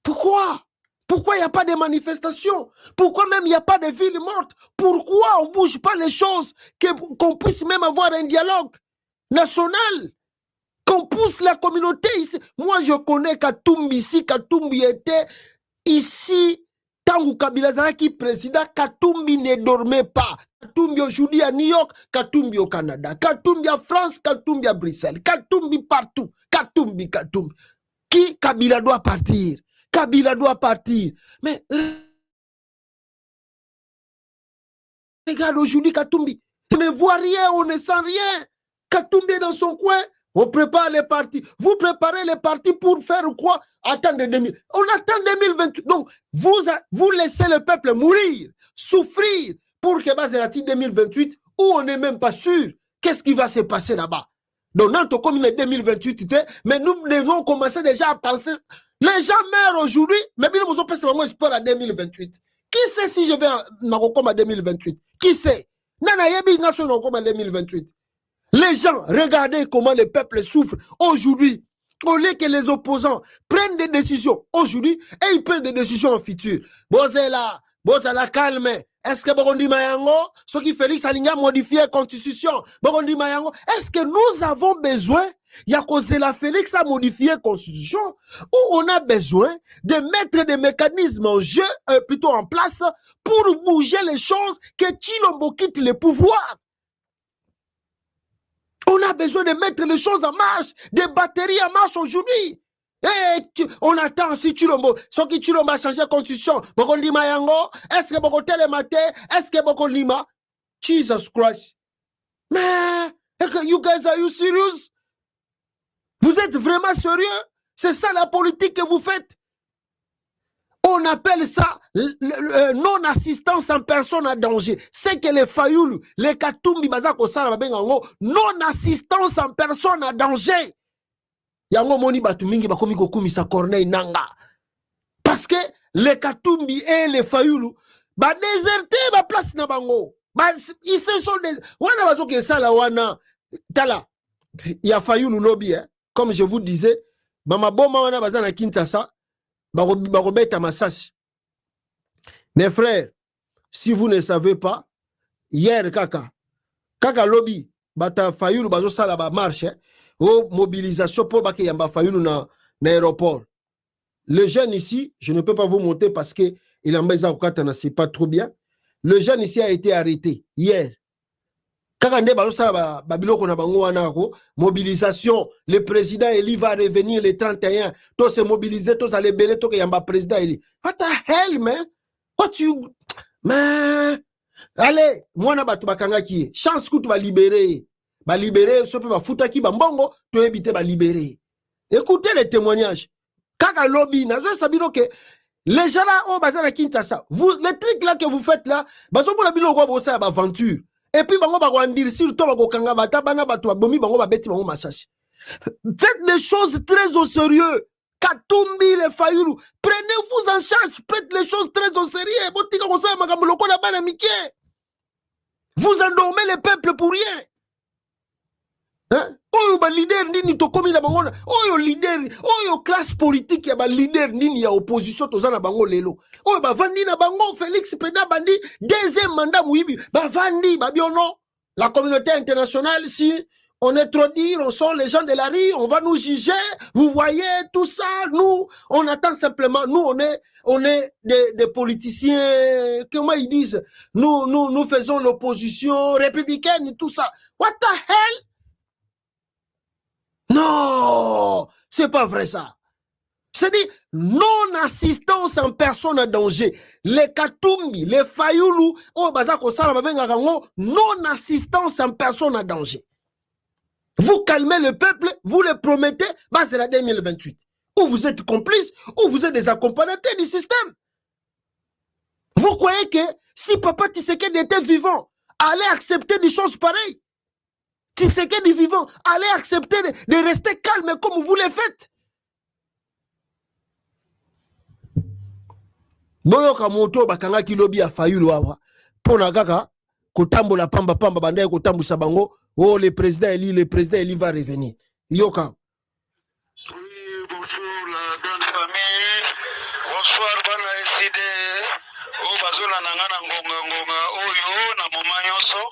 Pourquoi? Pourquoi il n'y a pas de manifestations? Pourquoi même il n'y a pas de villes mortes? Pourquoi on ne bouge pas les choses? Qu'on puisse même avoir un dialogue national? Qu'on pousse la communauté ici. Moi, je connais Katumbi ici. Katumbi était ici. Tangu Kabila Zaki président, Katumbi ne dormait pas. Katumbi aujourd'hui à New York, Katumbi au Canada, Katumbi à France, Katumbi à Bruxelles, Katumbi partout. Katumbi. Qui Kabila doit partir? Kabila doit partir. Mais regarde aujourd'hui Katumbi. On ne voit rien, on ne sent rien. Katumbi est dans son coin. On prépare les partis. Vous préparez les partis pour faire quoi? Attendre 2000. On attend 2028. Donc, vous laissez le peuple mourir, souffrir pour que Bazerati 2028, où on n'est même pas sûr qu'est-ce qui va se passer là-bas. Donc, dans comme il est 2028, mais nous devons commencer déjà à penser. Les gens meurent aujourd'hui, mais nous avons passé vraiment espoir à 2028. Qui sait si je vais à 2028? Qui sait? Nana Yebi Nation en 2028. Les gens, regardez comment le peuple souffre aujourd'hui. Au lieu que les opposants prennent des décisions aujourd'hui et ils prennent des décisions en futur. Bozela, calme. Est-ce que Bogondi Mayango, ce qui Félix Alinga modifie la constitution, Bogondi Mayango, est-ce que nous avons besoin, il y a causé la Félix a modifié la constitution, ou on a besoin de mettre des mécanismes en jeu, plutôt en place, pour bouger les choses, que Chilombo quitte le pouvoir. On a besoin de mettre les choses en marche, des batteries en marche aujourd'hui. Et on attend si Chilombo, ce qui Chilombo a changé la constitution, Bogondi Mayango, est-ce que Bogo Telemate, est-ce que Bogo Lima? Jesus Christ. Mais, you guys, are you serious? Vous êtes vraiment sérieux? C'est ça la politique que vous faites? On appelle ça non-assistance en personne à danger. C'est que les Fayoulou, les Katumbi, non-assistance en personne à danger. Yango moni batu mingi bakomi kokumisa Corneille Nanga. Parce que les Katumbi et les Fayoulou, ba déserté ba place na bango. Ils se sont des wana bazo ke sala wana tala. Il y a Fayoulou lobby hein. Comme je vous disais, mama boma wana bazana Kinshasa. Barobeta Massas. Mes frères, si vous ne savez pas, hier, Kaka lobby, bata Fayoulou, bazo sala ba marche, mobilisation pour baki yamba Fayoulou na aéroport. Le jeune ici, je ne peux pas vous monter parce que il en met en c'est pas trop bien. Le jeune ici a été arrêté hier. Mobilisation, le président Eli va revenir le 31. Tous se mobiliser, tous aller belé, tous yamba président Eli. What the hell, man? What you, man? Allez, moi na batu bakanga ki. Chance que tu vas libérer. Ba libérer, ce peut ba fouta ki ba mbongo, tu éviter ba libérer. Écoutez les témoignages. Kaka lobby, nazo sabino que les gens là, oh, bazar à Kinshasa. Vous, les trucs là que vous faites là, bazo pour la bilo quoi bosser à aventure. Et puis, bango ba dire si le temps ba kanga bata bana batu bomi bango ba beti bango massage. Faites des choses très au sérieux. Katumbi les Fayoulou, prenez-vous en charge, faites les choses très au sérieux. Vous endormez le peuple pour rien. Hein? Oyo ba leader nini to komi na bango. Oyo leader, oyo classe politique ya ba leader nini ya opposition toza na bango lelo. Oyo ba vandi na bango Félix Pena bandi deuxième mandat muibi ba vandi ba biono la communauté internationale si on est trop dire, on sont les gens de la rue, on va nous juger, vous voyez, tout ça, nous, on attend simplement, nous, on est des politiciens, comment ils disent, nous faisons l'opposition républicaine, tout ça. What the hell? Non, c'est pas vrai ça. C'est-à-dire, non-assistance en personne en danger. Les Katumbi, les Fayoulou, oh, non-assistance en personne en danger. Vous calmez le peuple, vous le promettez, bah c'est la 2028. Ou vous êtes complice, ou vous êtes des accompagnateurs du système. Vous croyez que si Papa Tshisekedi était vivant, allait accepter des choses pareilles? Tshisekedi vivant, allait accepter de rester calme comme vous le faites? Boyoka moto bakanga kilobi a Fayulu awa. Pona kaka, kotambola pamba bandaye kotambu sabango. Oh, le président Eli va revenir. Yoka. Oui, bonjour la grande famille. Bonsoir, bana SID. Oh, bazola nangana ngonga oyo na moma nyonso.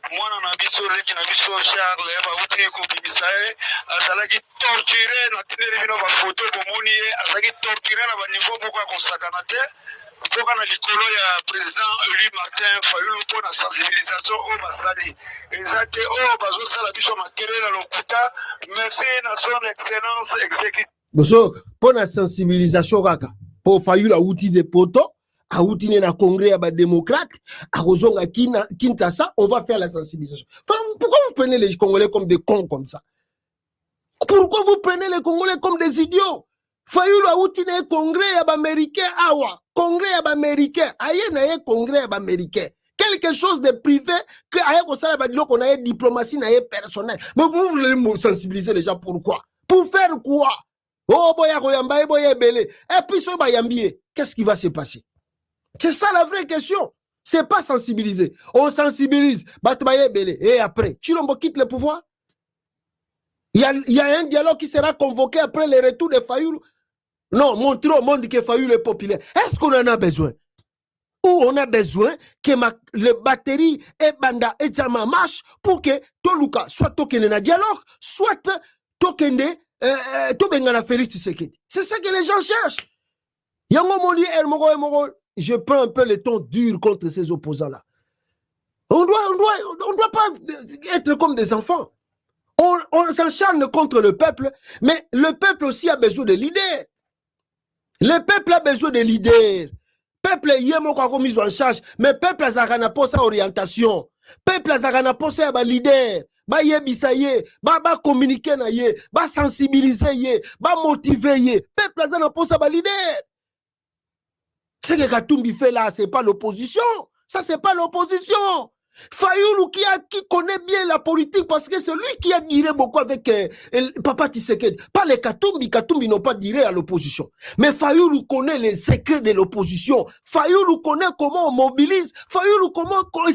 Mwana na biso leki na biso Charles ba uti ko bimisae. Azalaki torturé na tindeli bino ba photo bomoni ye. Azalaki torturé na ba niveau boko konsakana te. Toka na likolo ya président Louis Martin Fayulu pour la sensibilisation au basali. Exacte oh bazosala biso makelele lokuta. Merci na son excellence exécutive. Boso pour la sensibilisation kaka. Pour Fayulu a outil de poto, a outil na congrès à démocrate, à Rozonga Kinshasa, on va faire la sensibilisation. Enfin, pourquoi vous prenez les Congolais comme des cons comme ça? Pourquoi vous prenez les Congolais comme des idiots? Fayulu a outil na congrès à américain awa. Congrès américain, aïe na congrès américain, quelque chose de privé que aïe qu'on a diplomatie na personnel. Mais vous voulez me sensibiliser les gens pourquoi? Pour faire quoi? Oh boya koyamba boya belé. Et puis so bayambié, qu'est-ce qui va se passer? C'est ça la vraie question. C'est pas sensibiliser. On sensibilise, batbaye belé. Et après, Chilombo quitte le pouvoir. Il y a un dialogue qui sera convoqué après le retour de Fayulu. Non, montrer au monde que Fayulu est populaire. Est-ce qu'on en a besoin? Ou on a besoin que les batteries et banda et Tchama marchent pour que Toluka soit tokené na dialogue, soit tokené Tobengana Félix Tshisekedi. C'est ça que les gens cherchent. Yango Moli Elmoro, je prends un peu le ton dur contre ces opposants-là. On doit pas être comme des enfants. On s'acharne contre le peuple, mais le peuple aussi a besoin de leaders. Le peuple a besoin de leaders. Peuple yemo kwa ko mise en charge, mais peuple azakana pour sa orientation. Peuple azakana pour sa ba leader, ba yebisa ye, ba communiquer na ye, ba sensibiliser ye, ba motiver ye. Peuple azakana pour sa ba leader. Ce que Katumbi fait là, c'est pas l'opposition. Ça c'est pas l'opposition. Fayulu qui connaît bien la politique parce que c'est lui qui a diré beaucoup avec Papa Tshisekedi. Pas les Katumbi n'ont pas diré à l'opposition. Mais Fayulu connaît les secrets de l'opposition. Fayulu connaît comment on mobilise. Fayulu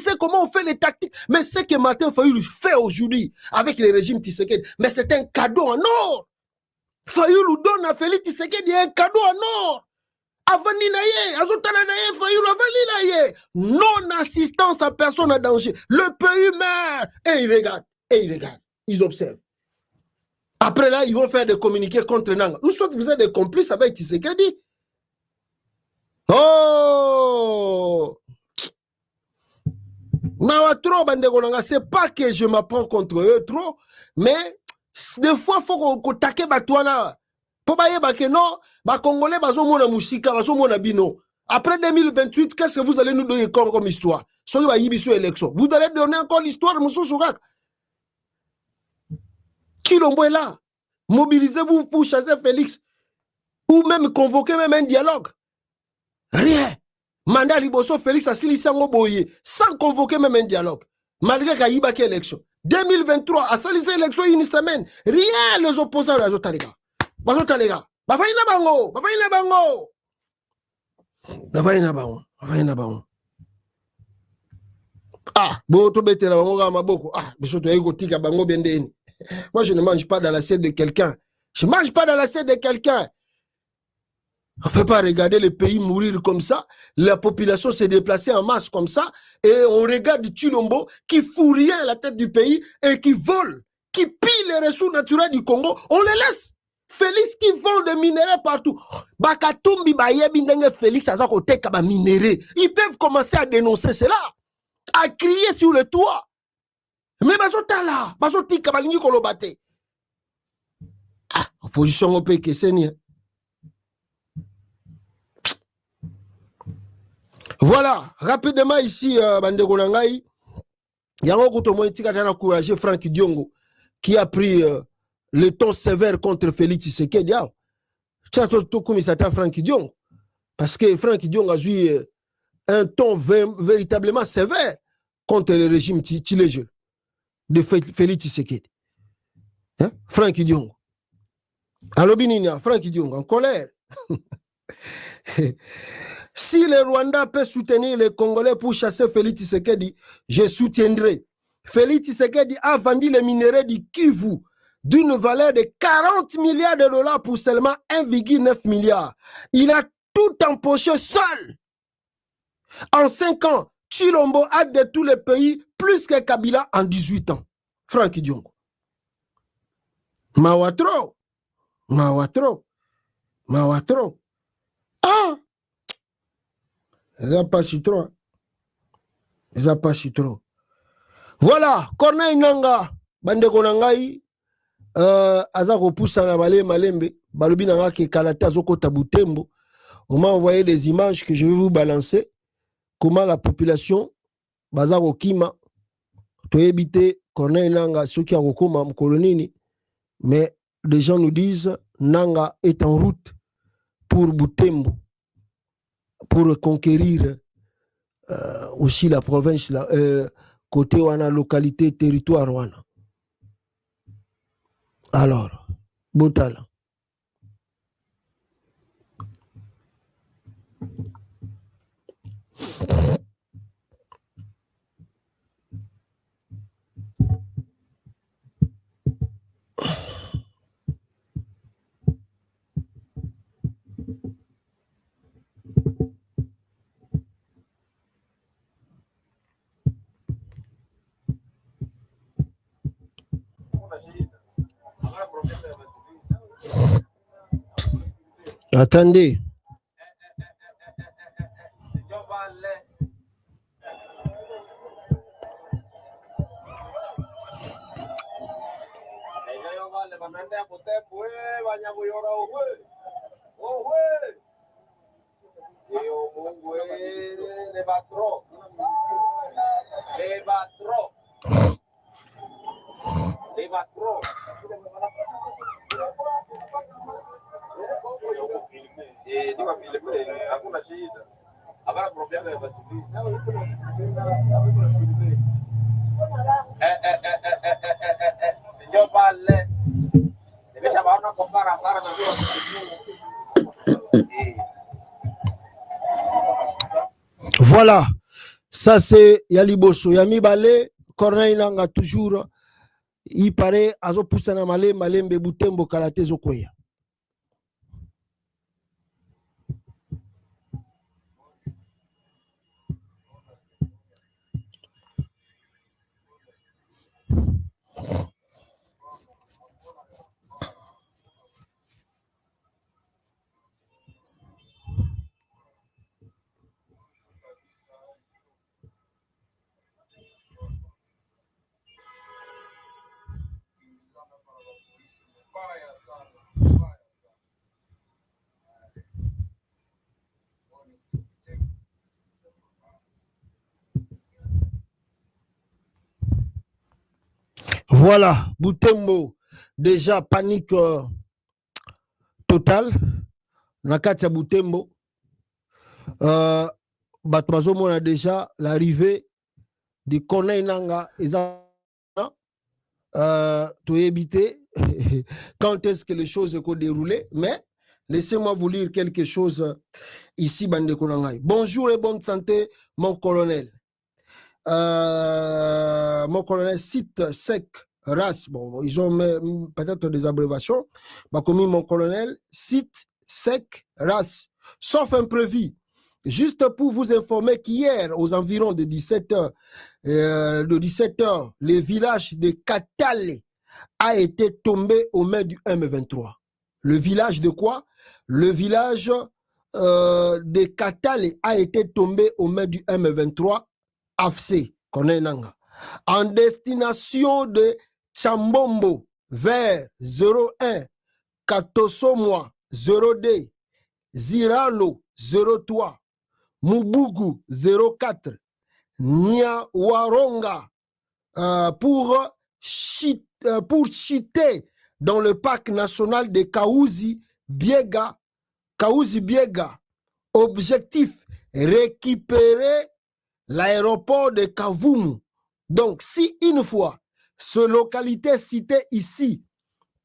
sait comment on fait les tactiques. Mais ce que Martin Fayulu fait aujourd'hui avec le régime Tshisekedi, mais c'est un cadeau en or. Fayulu donne à Félix Tshisekedi un cadeau en or. Non-assistance à personne en danger. Le pays meurt. Et ils regardent. Ils observent. Après là, ils vont faire des communiqués contre Nanga. Ou soit vous êtes des complices avec Tshisekedi. Oh! C'est pas que je m'apprends contre eux trop, mais des fois, il faut qu'on taque Batouana. Pour que non, Congolais, bino. Après 2028, qu'est-ce que vous allez nous donner comme histoire? Vous allez donner encore l'histoire de Moussou Sourak. Chilombo est là. Mobilisez-vous pour chasser Félix. Ou même convoquer même un dialogue. Rien. Mandat Liboso Félix a Silisango Boye. Sans convoquer même un dialogue. Malgré qu'il y ait une élection. 2023, à Salissé élection une semaine. Rien les opposants à Zotalega. Bazotalega. Bafaina bango. Ah, boto bete la bango gama boko. Ah, bisoto ego tika bango bendeni. Moi, je ne mange pas dans l'assiette de quelqu'un. Je ne mange pas dans l'assiette de quelqu'un. On ne peut pas regarder le pays mourir comme ça. La population s'est déplacée en masse comme ça. Et on regarde Chilombo qui fout rien à la tête du pays et qui vole. qui pillent les ressources naturelles du Congo, on les laisse. Félix qui vend des minéraux partout. Bakatumbi bayebi ndenge Félix aza koteka ba minéraux. Ils peuvent commencer à dénoncer cela, à crier sur le toit. Mais bazotala, bazotika balingi kolobate. Ah, opposition ope keseni. Voilà, rapidement ici, Bandeko Nangai, Yango Koutomo Etika encouragé Franck Diongo, qui a pris le ton sévère contre Félix Tshisekedi. Tiens, tout comme il s'attend Franck Diongo. Parce que Franck Diongo a joué un ton véritablement sévère contre le régime tchilégé de Félix Tshisekedi. Hein? Franck Diongo. Alors, Binina, Franck Diongo, en colère. Si le Rwanda peut soutenir les Congolais pour chasser Félix Tshisekedi, je soutiendrai. Félix Tshisekedi a vendu les minéraux du Kivu d'une valeur de 40 milliards de dollars pour seulement 1,9 milliard. Il a tout empoché seul. En 5 ans, Chilombo a détruit le pays plus que Kabila en 18 ans. Franck Diongo. Mawatro. Mawatro. Mawatro. Ah! Ils n'ont pas su trop. Ils n'ont pas su trop. Voilà, Corneille Nanga, Bandeko Nangai, Azako Poussa na Malembe, Balobi Nanga ke Kalata Zoko Tabutembo. On m'a envoyé des images que je vais vous balancer. Comment la population, Bazaro Kima, to éviter Corneille Nanga, ceux qui ont Koma Mkolonini, mais les gens nous disent Nanga est en route pour Butembo, pour conquérir aussi la province, côté wana localité, territoire wana. Alors, Botala. Attendez. Voilà, ça c'est Yaliboso, Yami Balé, Corneille Nanga toujours, il paraît, Azo Poussana Malé, Malembe Butembo Kalate Zokoya. Voilà, Butembo, déjà panique totale. Nakatia Butembo. Batmazomo a déjà l'arrivée de Corneille Nanga. To éviter quand est-ce que les choses vont dérouler. Mais laissez-moi vous lire quelque chose ici, Bandeko Nangai. Bonjour et bonne santé, mon colonel. Mon colonel cite sec race. Bon, ils ont peut-être des abréviations. Comme mon colonel cite sec race. Sauf imprévu. Juste pour vous informer qu'hier, aux environs de 17h, les villages de Katale, a été tombé aux mains du M23. Le village de quoi? Le village de Katale a été tombé aux mains du M23 AFC, Konenanga. En destination de Chambombo vers 01, Katosomwa 02, Ziralo 03, Mubugu 04, Nyawaronga pour chiter dans le parc national de Kaouzi Biega. Objectif, récupérer l'aéroport de Kavumu. Donc, si une fois ces localités citées ici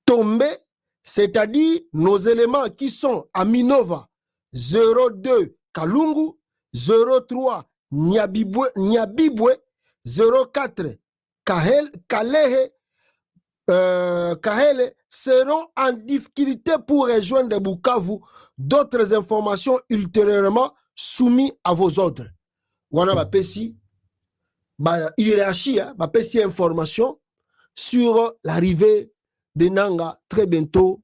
tombées, c'est-à-dire nos éléments qui sont à Minova 02 Kalungu, 03 Nyabibwe, 04 Kalehe, Kahele seront en difficulté pour rejoindre Bukavu. D'autres informations ultérieurement soumises à vos ordres. Wana bapesi hiérarchie, bapesi information sur l'arrivée de Nanga très bientôt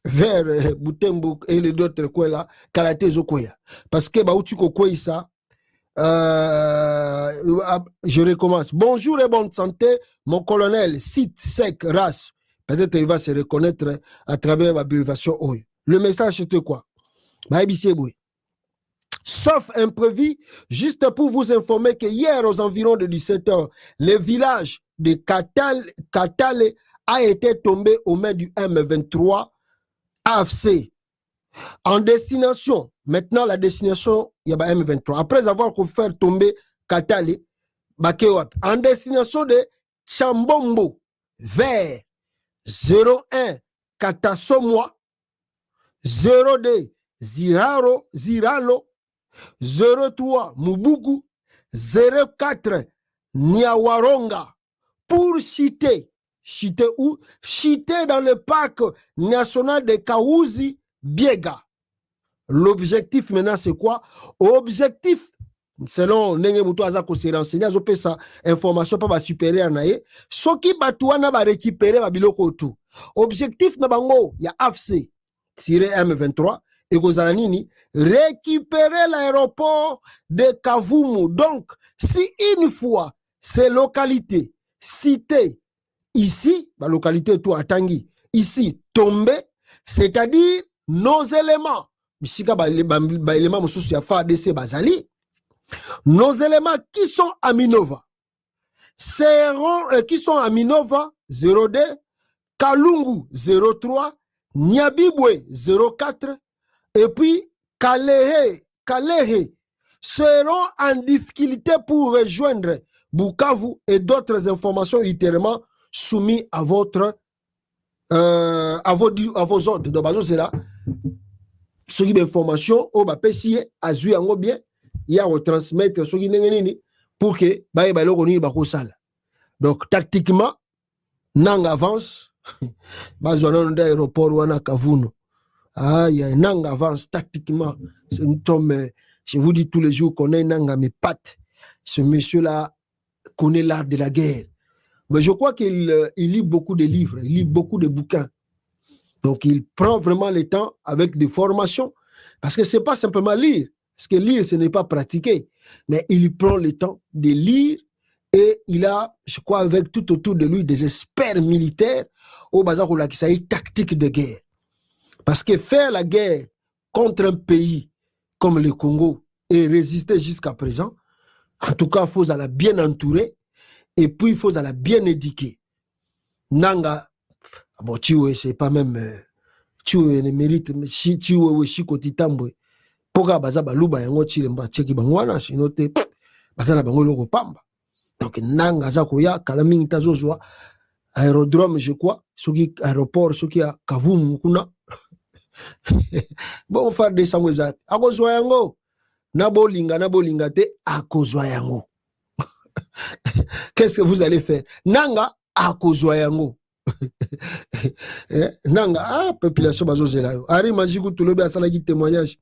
vers Butembo et les autres coins là, Kalate Zokoya. Parce que Baouti Kokoya ça. Je recommence. Bonjour et bonne santé, mon colonel, site sec, race. Peut-être il va se reconnaître à travers l'abréviation OI. Le message c'était quoi? Sauf imprévu, juste pour vous informer que hier aux environs de 17h, le village de Katale a été tombé aux mains du M23 AFC. En destination, maintenant la destination, il y a M23. Après avoir fait tomber Katale, en destination de Chambombo vers 01 Katasomwa, 02 Ziralo, 03 Mubugu, 04 Nyawaronga pour chiter où? Chiter dans le parc national de Kaouzi Biega. L'objectif maintenant c'est quoi? Objectif selon Nenge Moutou Azako se renseigner azope sa information pas ba supérieur nae soki batuana ba récupérer ba biloko tout. Objectif na bango ya AFC tiré M23 et kozala nini récupérer l'aéroport de Kavumu. Donc si une fois ces localités citées ici, la localité tout Atangi ici tombées, c'est-à-dire nos éléments, nos éléments qui sont à Minova seront, qui sont à Minova 02, Kalungu 03, Nyabibwe 04 et puis Kalehe seront en difficulté pour rejoindre Bukavu et d'autres informations ultérieurement soumises à votre à vos ordres. Donc, c'est là. Ce qui est information, on va passer à Zuyango bien, il y a retransmettre ce qui est pour que donc, tactiquement, Nang avance, bazon d'aéroport ou à Kavuno. Ah, il y a Nang avance tactiquement. Je vous dis tous les jours qu'on est Nang à mes pattes. Ce monsieur-là connaît l'art de la guerre. Mais je crois qu'il lit beaucoup de livres, il lit beaucoup de bouquins. Donc, il prend vraiment le temps avec des formations. Parce que ce n'est pas simplement lire. Parce que lire, ce n'est pas pratiquer. Mais il prend le temps de lire. Et il a, je crois, avec tout autour de lui, des experts militaires au bazar qui s'agit tactique de guerre. Parce que faire la guerre contre un pays comme le Congo et résister jusqu'à présent, en tout cas, il faut la bien entourer. Et puis, il faut la bien éduquer. Nanga, bon, Chiwe, c'est pas même. Chiwe ne mérite. Chiwe, oui, Chikoti Tambwe. Poga Bazaba Luba, yango Chilemba, Cheki Bangwana, Chinote, Bazana Bangolo Pamba. Donc, Nanga Zakoya, Kalaming Tazozwa, aérodrome, je crois, Soki aéroport, Soki a Kavum, Kuna. Bon, faire des Samouza. Akozwa yango. Nabolinga te, akozwa yango. Qu'est-ce que vous allez faire? Nanga akozwa yango. Nanga, ah, population bazozela yo. Ari Majiku Tulobe asalaki témoignage.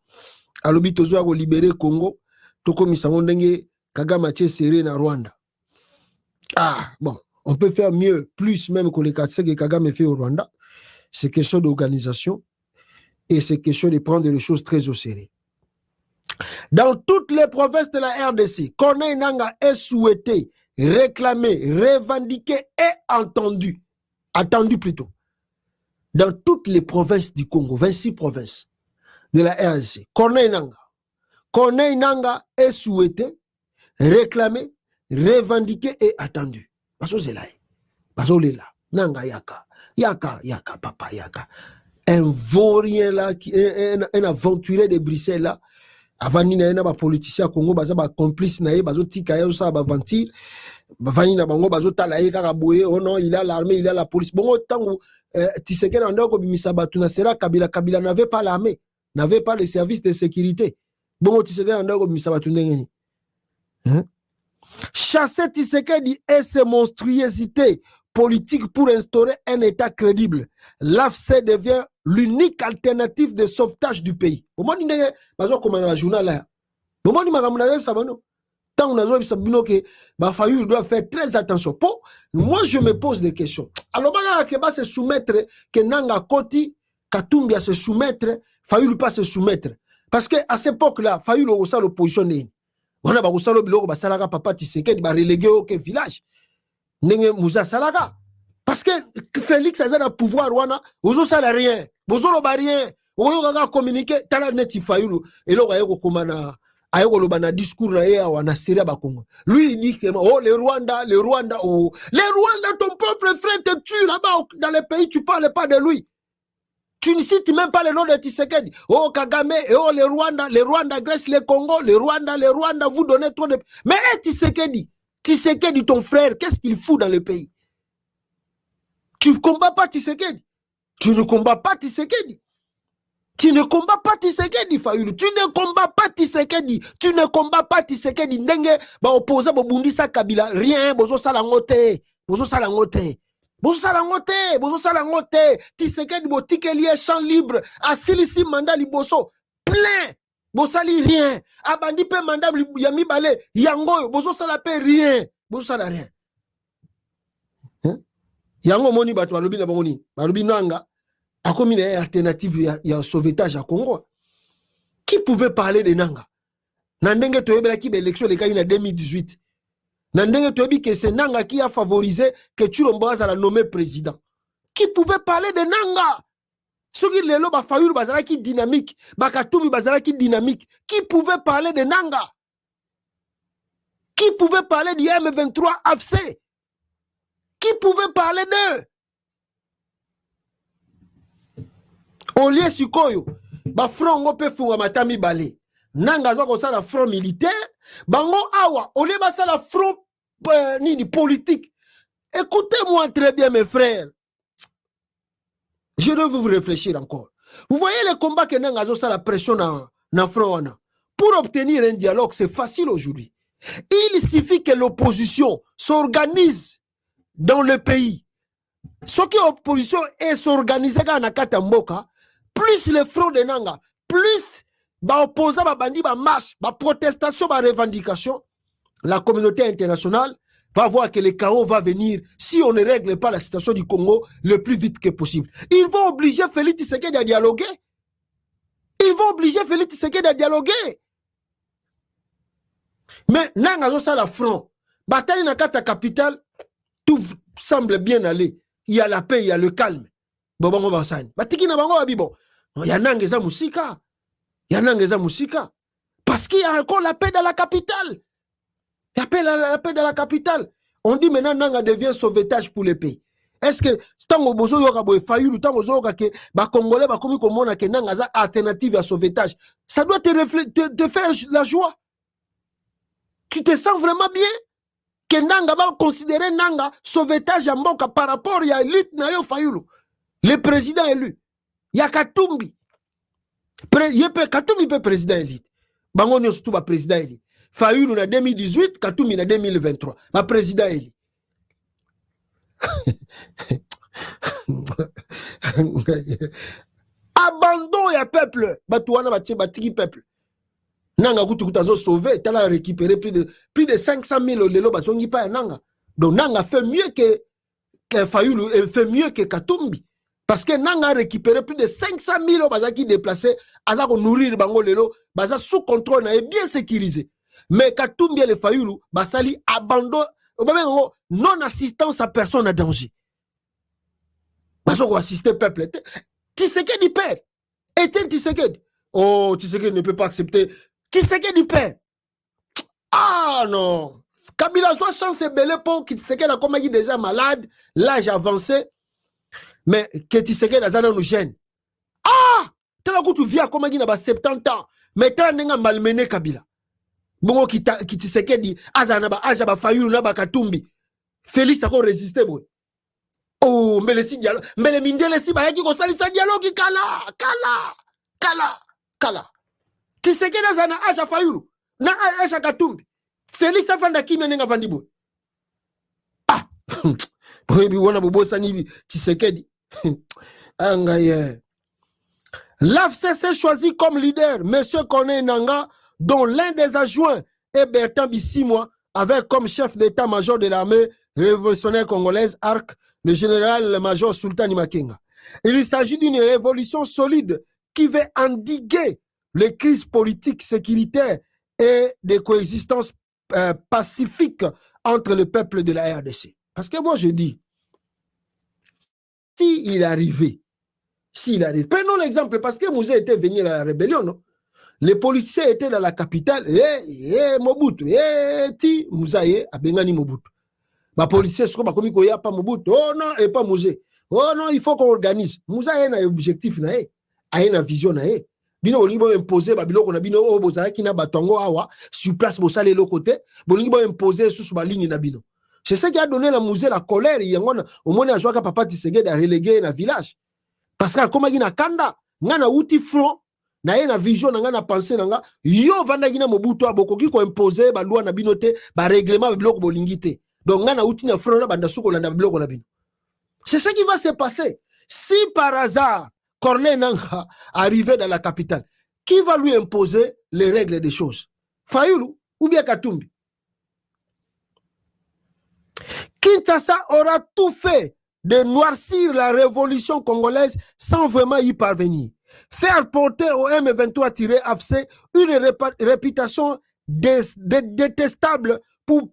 Alobi tozo ako libérer Congo. Toko misango ndenge Kagame atie serré na Rwanda. Ah, bon. On peut faire mieux, plus même que les 4 que Kagame fait au Rwanda. C'est question d'organisation et c'est question de prendre les choses très au sérieux. Dans toutes les provinces de la RDC, Corneille Nangaa est souhaité, réclamé, revendiqué et entendu. Attendu plutôt. Dans toutes les provinces du Congo, 26 provinces de la RDC, Corneille Nangaa est souhaité, réclamé, revendiqué et attendu. Baso Zelaï, Baso Lela, Nanga Yaka, papa Yaka. Un vaurien là, un aventurier de Bruxelles là, avant ni na ba politicien Congo baza ba complice na ye bazo tika yo sa ba ventir bavani na bango bazo tala ye kaka boye oh non il a l'armée il a la police bongo tango Tshisekedi andoko bimisa batu na sera Kabila n'avait pas l'armée n'avait pas les services de sécurité bongo Tshisekedi andoko bimisa batu ndengeni chasser Tshisekedi et ses monstruosités politiques pour instaurer un état crédible. L'AFC devient l'unique alternative de sauvetage du pays. Comment on dit que journal là? Comment on dit que doit faire très attention. Moi je me pose des questions. Alors que se soumettre que Nanga Koti Katumbi à se soumettre, Fayulu pas se soumettre parce que à cette époque là Fayulu aussi l'opposition. On a bakosalo biloko basalaka papa Tshisekedi ba relégué au village. Nenge Moussa Salaka. Parce que Félix a un pouvoir, ozo sala rien, bozolo ba rien, oyo kaka communiquer tala neti Fayulu et là ayeko komana ayeko lobana discours na ya wana série ba Congo. Lui il dit que oh le Rwanda, oh le Rwanda ton peuple frère te tue là-bas dans le pays, tu parles pas de lui. Tu ne cites même pas le nom de Tshisekedi. Oh Kagame, et oh le Rwanda Grèce, le Congo, le Rwanda, vous donnez trop de... Mais Tshisekedi, ton frère, qu'est-ce qu'il fout dans le pays? Tu ne combats pas Tshisekedi. Tu ne combats pas Tshisekedi. Tu ne combats pas Tshisekedi, Fayulu. Tu ne combats pas Tshisekedi. Tu ne combats pas Tshisekedi. Ndenge, ba opposa bobundi sa Kabila. Rien, bozo salangote. Bozo salangote. Bozo salangote. Tshisekedi botike lié champ libre. Asilisi mandat liboso. Plein. Bosali rien. Abandi pe mandat yami bale. Yango, bozo sala pe rien. Bozo sala rien. Yango moni bato balobi na bangoni. Balobi nanga. A comme une alternative, il y a un sauvetage à Congo. Qui pouvait parler de Nanga? Nandenge Toyebe qui l'élection les cas en 2018. Nandenge Toyebi que c'est Nanga qui a favorisé que Chulomboaz a nommé président. Qui pouvait parler de Nanga? Ceux qui l'élo ba Fayulu bazala qui dynamique, Bakatoumi bazala qui dynamique. Qui pouvait parler de Nanga? Qui pouvait parler du M23 AFC? Qui pouvait parler d'eux? Au lieu sikoyo, ba front ngope funga matami balé. Nanga zoko sala front militaire, bango awa, au lieu ba sala front nini politique. Écoutez-moi très bien mes frères. Je dois vous réfléchir encore. Vous voyez le combat que Nanga zo sala pression na front wana. Pour obtenir un dialogue, c'est facile aujourd'hui. Il suffit que l'opposition s'organise dans le pays. Ce qui est opposition est s'organiser dans Katamboka. Plus le front de Nanga, plus ba opposant ba bandi ba marche, ba protestation, ba revendication, la communauté internationale va voir que le chaos va venir si on ne règle pas la situation du Congo le plus vite que possible. Ils vont obliger Félix Tshisekedi à dialoguer. Ils vont obliger Félix Tshisekedi à dialoguer. Mais Nanga zo la front, bataille na kata capitale, tout semble bien aller. Il y a la paix, il y a le calme. Bobongo basani. Batiki na bango abibo. Il y a Nangeza Moussika. Il y a Nangeza Moussika. Parce qu'il y a encore la paix dans la capitale. Il y a la paix dans la capitale. On dit maintenant Nanga devient sauvetage pour le pays. Est-ce que tango bozo yoka boy Fayulu tango zoka ke ba congolais ba komi komona ke Nanga za alternative à sauvetage. Ça doit te faire la joie. Tu te sens vraiment bien que Nanga va considérer Nanga sauvetage à Mboka par rapport à l'élite na yo Fayulu. Le président élu. Il y a Katumbi. Katumbi peut président élite. Bango nyo surtout ba président élite. Fayulu na 2018, Katumbi na 2023. Ba président élite. Abandon ya peuple. Batouana batiki peuple. Nanga kutu kutazo sauver. Tala récupérer plus de 500 000 lelo basongi pa ya Nanga. Donc Nanga fait mieux que Fayoulou, et fait mieux que Katumbi. Parce que Nanga a récupéré plus de 500 000 euros qui déplacé, Azako nourrir Bango Lelo, Baza sous contrôle et bien sécurisé. Mais Katumbi et le Fayoulou, Basali abandonne, non-assistance à personne à danger. Bazoko assister peuple. Tshisekedi père. Etienne Tshisekedi. Oh, Tshisekedi ne peut pas accepter. Tshisekedi père. Ah non. Kabila soit chance et belé pour Tshisekedi a comme déjà malade, l'âge avancé. Mais que Tshisekedi a nous gêne. Ah! T'as que tu viens comme il a 70 ans. Mais t'as un malmené Kabila. Bon, qui Tshisekedi, Azanaba, Ajaba Fayulu, Naba Katumbi. Félix a résisté, boy. Oh, mais les dialogue, mais les minde les siba qui consali sa dialogue kala. Tshisekedi azana aja Fayulu, na aja Katumbi. Félix afanda ki menenga vandibo. Ah. Oui, bi wona bobo sani Tshisekedi. Angaye. L'AFC s'est choisi comme leader monsieur Corneille Nangaa, dont l'un des adjoints est Bertrand Bisimwa, avec comme chef d'état-major de l'armée révolutionnaire congolaise ARC le général-major Sultani Makenga. Il s'agit d'une révolution solide qui veut endiguer les crises politiques, sécuritaires et de coexistence pacifique entre le peuple de la RDC. Parce que moi je dis, s'il arrive, prenons l'exemple, parce que Mouzé était venu à la rébellion, non? Les policiers étaient dans la capitale, Mobutu, ti Mouzaye, Abengani Mobutu. Les policiers sont comme il n'y a pas Mobutu, oh non, et pas Mouzé. Oh non, il faut qu'on organise. Mouzaye a un objectif, a une vision. Bino Bolibo imposé, Babilo, on a bino, oh, Bozara qui n'a batongo, awa, sur place, Bossale, l'autre côté, Bolibo imposé sous ma ligne Nabino. C'est ça qui a donné la Mouzé la colère, il y a au moins un jour que papa Tshisekedi a relégué dans le village. Parce que comme il y a Kanda, il y a outil front, il y a vision, il y a pensée, il y a vanda gina Mobutu aboko qui ko imposer ba loi na binote, ba règlement ba bloko bolingité. Donc il y a outil na front na banda suko na bloko na bino. C'est ça qui va se passer. Si par hasard Corneille Nangaa arrivait dans la capitale, qui va lui imposer les règles des choses? Fayulu ou bien Katumbi? Kinshasa aura tout fait de noircir la révolution congolaise sans vraiment y parvenir. Faire porter au M23-AFC une réputation détestable pour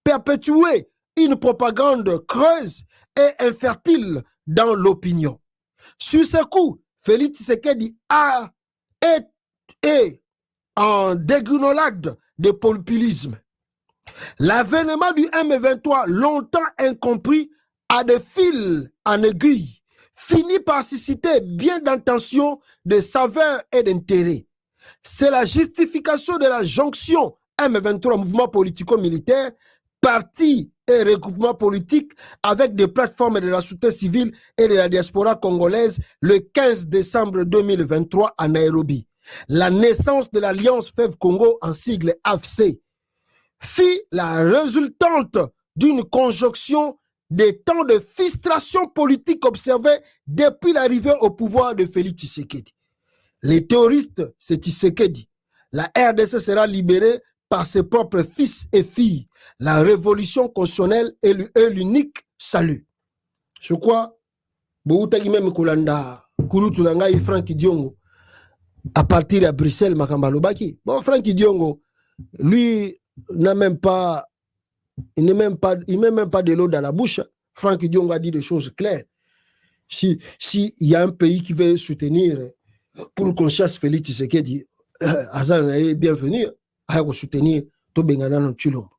perpétuer une propagande creuse et infertile dans l'opinion. Sur ce coup, Félix Tshisekedi est en dégringolade de populisme. L'avènement du M23, longtemps incompris, à des fils en aiguille, finit par susciter bien d'intentions, de saveurs et d'intérêts. C'est la justification de la jonction M23, mouvement politico-militaire, parti et regroupement politique avec des plateformes de la société civile et de la diaspora congolaise le 15 décembre 2023 à Nairobi. La naissance de l'Alliance FEV Congo en sigle AFC fut la résultante d'une conjonction des temps de frustration politique observés depuis l'arrivée au pouvoir de Félix Tshisekedi. Les terroristes, c'est Tshisekedi. La RDC sera libérée par ses propres fils et filles. La révolution constitutionnelle est l'unique salut. Je crois, même Kolanda, Kouloutoulangaï, Franck Diongo, à partir de Bruxelles, Makambalobaki. Bon, Franck Diongo, lui, n'a même pas, il ne met même pas de l'eau dans la bouche. Franck Diongo a dit des choses claires. Si y a un pays qui veut soutenir pour qu'on chasse Félix Tshisekedi, Azan est bienvenu à soutenir Tobengana non Chulombo.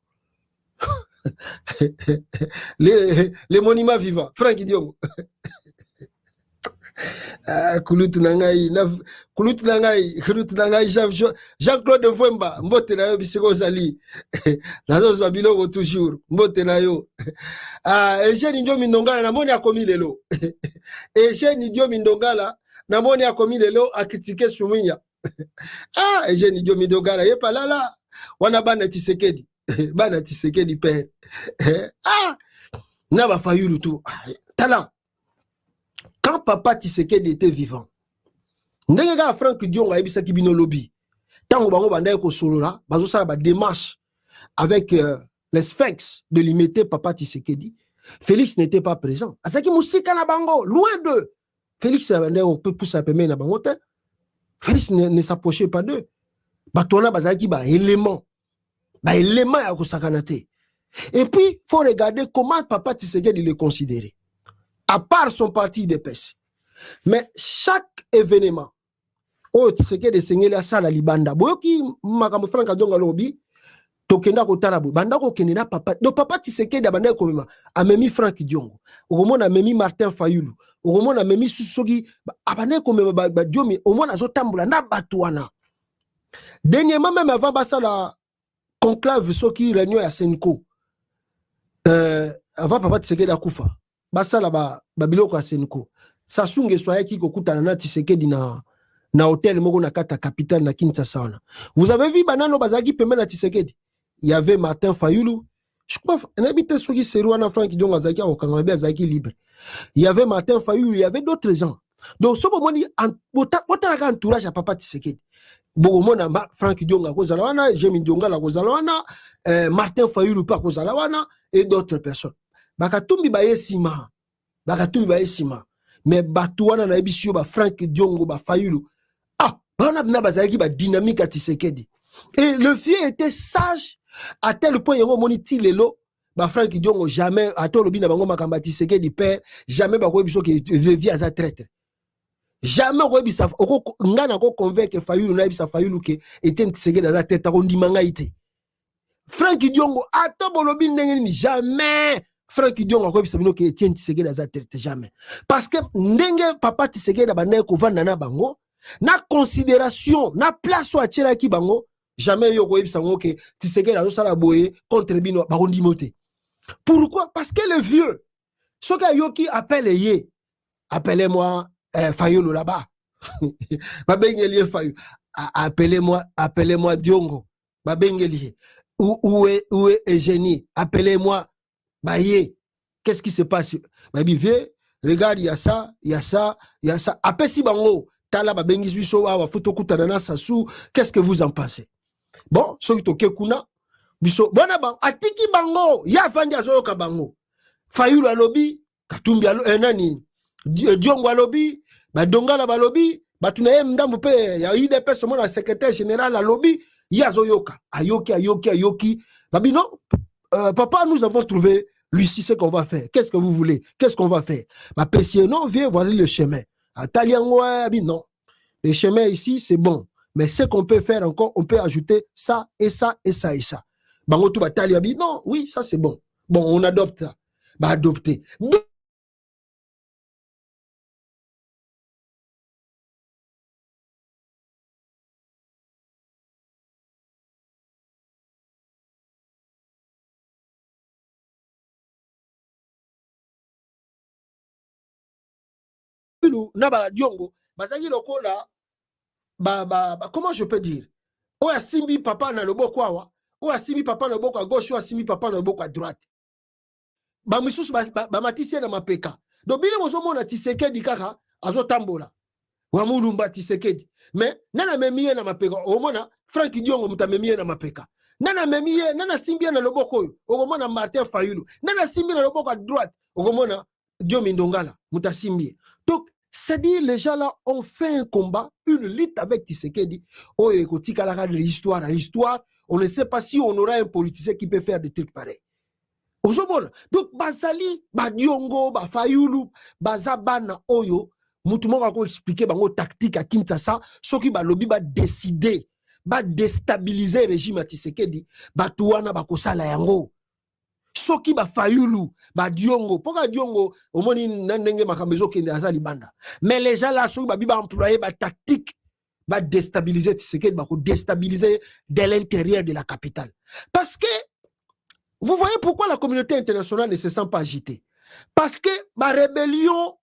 Les monuments vivants, Franck Diongo. Jean-Claude Vwemba, mbote na yo biseko zali. Nazo zabilo toujours, mbote na yo. Eugène Ndio Mindongala na moni akomi lelo. Eugène Ndio Mindongala na moni akomi lelo akritike Suminya. Eugène Ndio Mindongala ye palala wana bana Tshisekedi. Bana Tshisekedi père. Na ba Fayulu tout. Talent. Quand papa Tshisekedi était vivant, ndenge Franck Diongo a ebisa kibino lobby. Tango bango bandaye ko solola, bazo sala ba démarche avec les sphinx de l'imiter Papa Tshisekedi, Félix n'était pas présent. Asaki Moussika na bango, loin d'eux. Félix peut pousser à na bango. Félix ne s'approchait pas d'eux. Batona bazaki ba élément. Ba élément ya kosakanate. Et puis, il faut regarder comment Papa Tshisekedi le considérait. À part son parti de pêche. Mais chaque événement, oh, Tshisekedi sengeli asala libanda. Boyoki makambo Frank Adonga lobi, tokenda kotala bo. Banda ko kenena papa. Donc Papa Tshisekedi abanda komema. Amemi Frank Diongo. Omona amemi Martin Fayulu. Omona amemi Susogi. Abanda komema ba Diomi. Omona azotambula na batuana. Dernièrement même avant basala conclave soki réunion ya Senko. Avant Papa Tshisekedi akufa. Basala ba biloko ya Senko. Sasunge soyaki kokutana na Tshisekedi na hôtel moko na kata capitale na Kinshasa wana. Vous avez vu banano bazaki pembe na Tshisekedi. Il y avait Martin Fayulu. Je crois n'habite soki Serouana Frank Diongo azaki au Kangabé azaki libre. Il y avait Martin Fayulu, il y avait d'autres gens. Donc ce moment dit botala entourage à Papa Tshisekedi. Bogomona Frank Diongo kozalawana, Jemi Dionga la kozalawana, Martin Fayulu pa kozalawana et d'autres personnes. Bakatumbi baye sima. Bakatumbi baye sima. Mais Batouana na ebisio ba Frank Diongo ba Fayulu. Ah, bana bina bazaki ba dynamique à Tshisekedi. Et le vieux était sage à tel point yango moniti lelo ba Frank Diongo jamais atolo bina bango makamba Tshisekedi père, jamais ba ko ebiso que vieux aza traître. Jamais ko ebisa ngana ko convaincre Fayulu na ebisa Fayulu que était Tshisekedi aza tête ko ndimanga ite. Frank Diongo atobolobi ndenge jamais Frank Diongo ko ebisa bino que Etienne Tshisekedi aza tête jamais. Parce que ndenge Papa Tshisekedi abanda ko vanda na bango na considération na place wa tchela ki bango jamais yo ko ebisa ngo que Tshisekedi azo sala boye contre bino ba ndimote. Pourquoi? Parce que le vieux soka yoki appelle ye appelez-moi Fayulu là-bas. Babengeli Fayulu. Appelez-moi Diongo. Babengeli. Où est Eugénie? Appelez-moi Baye. Qu'est-ce qui se passe? Babi vieux, regarde, il y a ça, il y a ça, il y a ça. Après si bango, tala babengis biso wa foto kutanana sasu, qu'est-ce que vous en pensez? Bon, so itoke kuna biso bona ba atiki bango, ya fandi azoyoka bango. Fayulu alobi, Katumbi nani? Diongo alobi, Badonga la balobi, batunaye mdambu pe ya IDP somo na secrétaire général alobi, yazoyoka, ayoki. Babi non, papa, nous avons trouvé Lucie, ce qu'on va faire. Qu'est-ce que vous voulez? Qu'est-ce qu'on va faire? Ma PC, non, viens, voici le chemin. Taliangoa, non. Le chemin ici, c'est bon. Mais ce qu'on peut faire encore, on peut ajouter ça et ça et ça et ça. Bangotou Bataliabi, non, oui, ça c'est bon. Bon, on adopte ça. Bah, adopter. Naba Diongo, bazaki lokola comment je peux dire? O asimbi papa na loboko awa, o asimbi papa na loboko à gauche, o asimbi papa na loboko à droite. Ba misusu ba matisi na mapeka. Donc bile mozo mona Tshisekedi kaka azotambola. Wa mulumba Tshisekedi. Mais nana memiye na mapeka. O mona Frank Diongo mutamemiye na mapeka. Nana memiye, nana simbi na loboko yo. O mona Martin Fayulu. Nana simbi na loboko à droite. O mona Diomi Ndongala mutasimbi. Donc c'est-à-dire, les gens là ont fait un combat, une lutte avec Tshisekedi. Oh, écoutez, l'histoire, on ne sait pas si on aura un politicien qui peut faire des trucs pareils. Donc, Bazali, Badiongo, Fayulu, Bazabana, Oyo, Moutoumon va expliquer bango tactique à Kinshasa, ce qui va lobby va décider, va déstabiliser le régime à Tshisekedi, Batouana, Bakosala Yango. Soki ba Fayulu, ba Diongo, pourquoi Diongo, au moins n'engage ma camézo qui est dans Libanda. Mais les gens là, soki ba biba employer ba tactique, ba déstabiliser Tshisekedi, ba déstabiliser de l'intérieur de la capitale. Parce que, vous voyez pourquoi la communauté internationale ne se sent pas agitée. Parce que ba rébellion,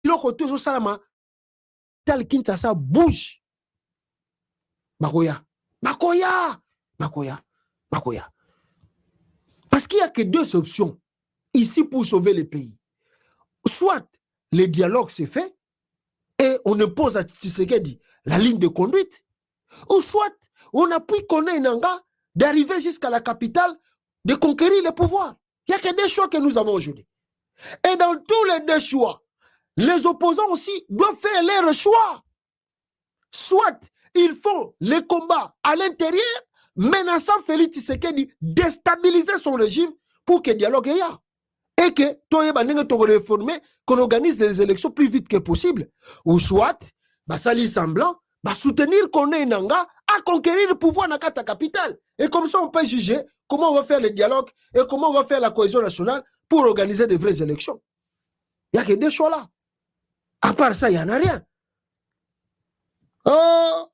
le côté au Salama, tel Kinshasa bouge. Makoya. Parce qu'il n'y a que deux options ici pour sauver le pays. Soit le dialogue s'est fait et on impose à Tshisekedi la ligne de conduite, ou soit on a pu connaître Nanga d'arriver jusqu'à la capitale, de conquérir le pouvoir. Il n'y a que des choix que nous avons aujourd'hui. Et dans tous les deux choix, les opposants aussi doivent faire leurs choix. Soit ils font les combats à l'intérieur, menaçant Félix Tshisekedi déstabiliser son régime pour que le dialogue y ait. Et que réformer, qu'on organise les élections plus vite que possible. Ou soit, sali semblant, soutenir qu'on est Nanga à conquérir le pouvoir dans la capitale. Et comme ça, on peut juger comment on va faire le dialogue et comment on va faire la cohésion nationale pour organiser de vraies élections. Il n'y a que des choix là. À part ça, il n'y en a rien. Oh!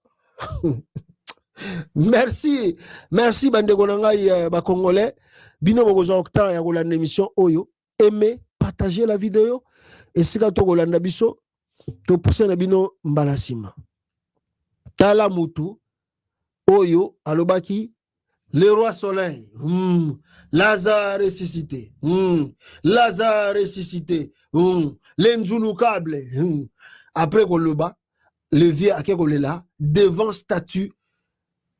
Merci. Merci, Bandeko Nangai, Congolais. Bino Mogozo Octan et Roland émission Oyo. Aimez, partagez la vidéo. Et si vous avez Roland Biso, to poussez na bino mbalasima. Tala Moutou, Oyo, Alobaki, le roi soleil. Lazare ressuscité. Lazare ressuscité. L'Enzulu câble. Après qu'on le bat, le vieux à là, devant statue,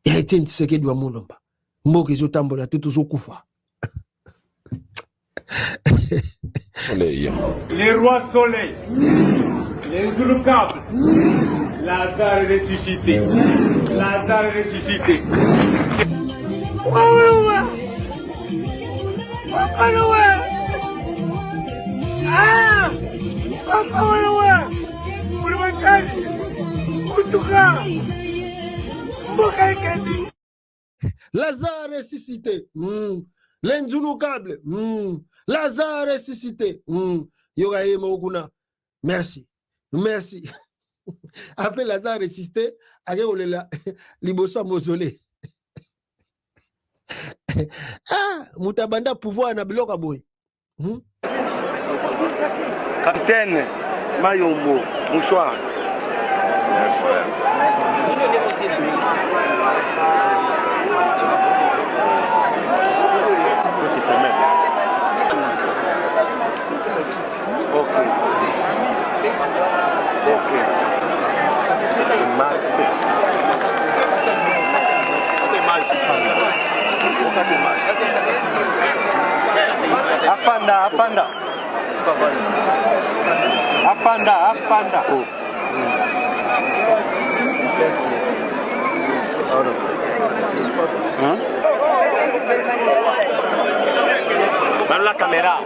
il a été une séquelle de Mounomba. Mboke Zotambola, tout au Koufa. Soleil. Les rois soleil. Les Zulukables. Lazare ressuscité. Lazare ressuscité. Ah! Lazare ressuscité. L'Enzulu câble. Lazare ressuscité. Yogaye Moguna. Merci. Merci. Après Lazare ressuscité, Ageolela, Liboso Mausolée. Ah, Moutabanda pouvoir na bloka boy. Capitaine Mayombo, mouchoir. Afanda, afanda. Afanda, afanda. Dans la caméra.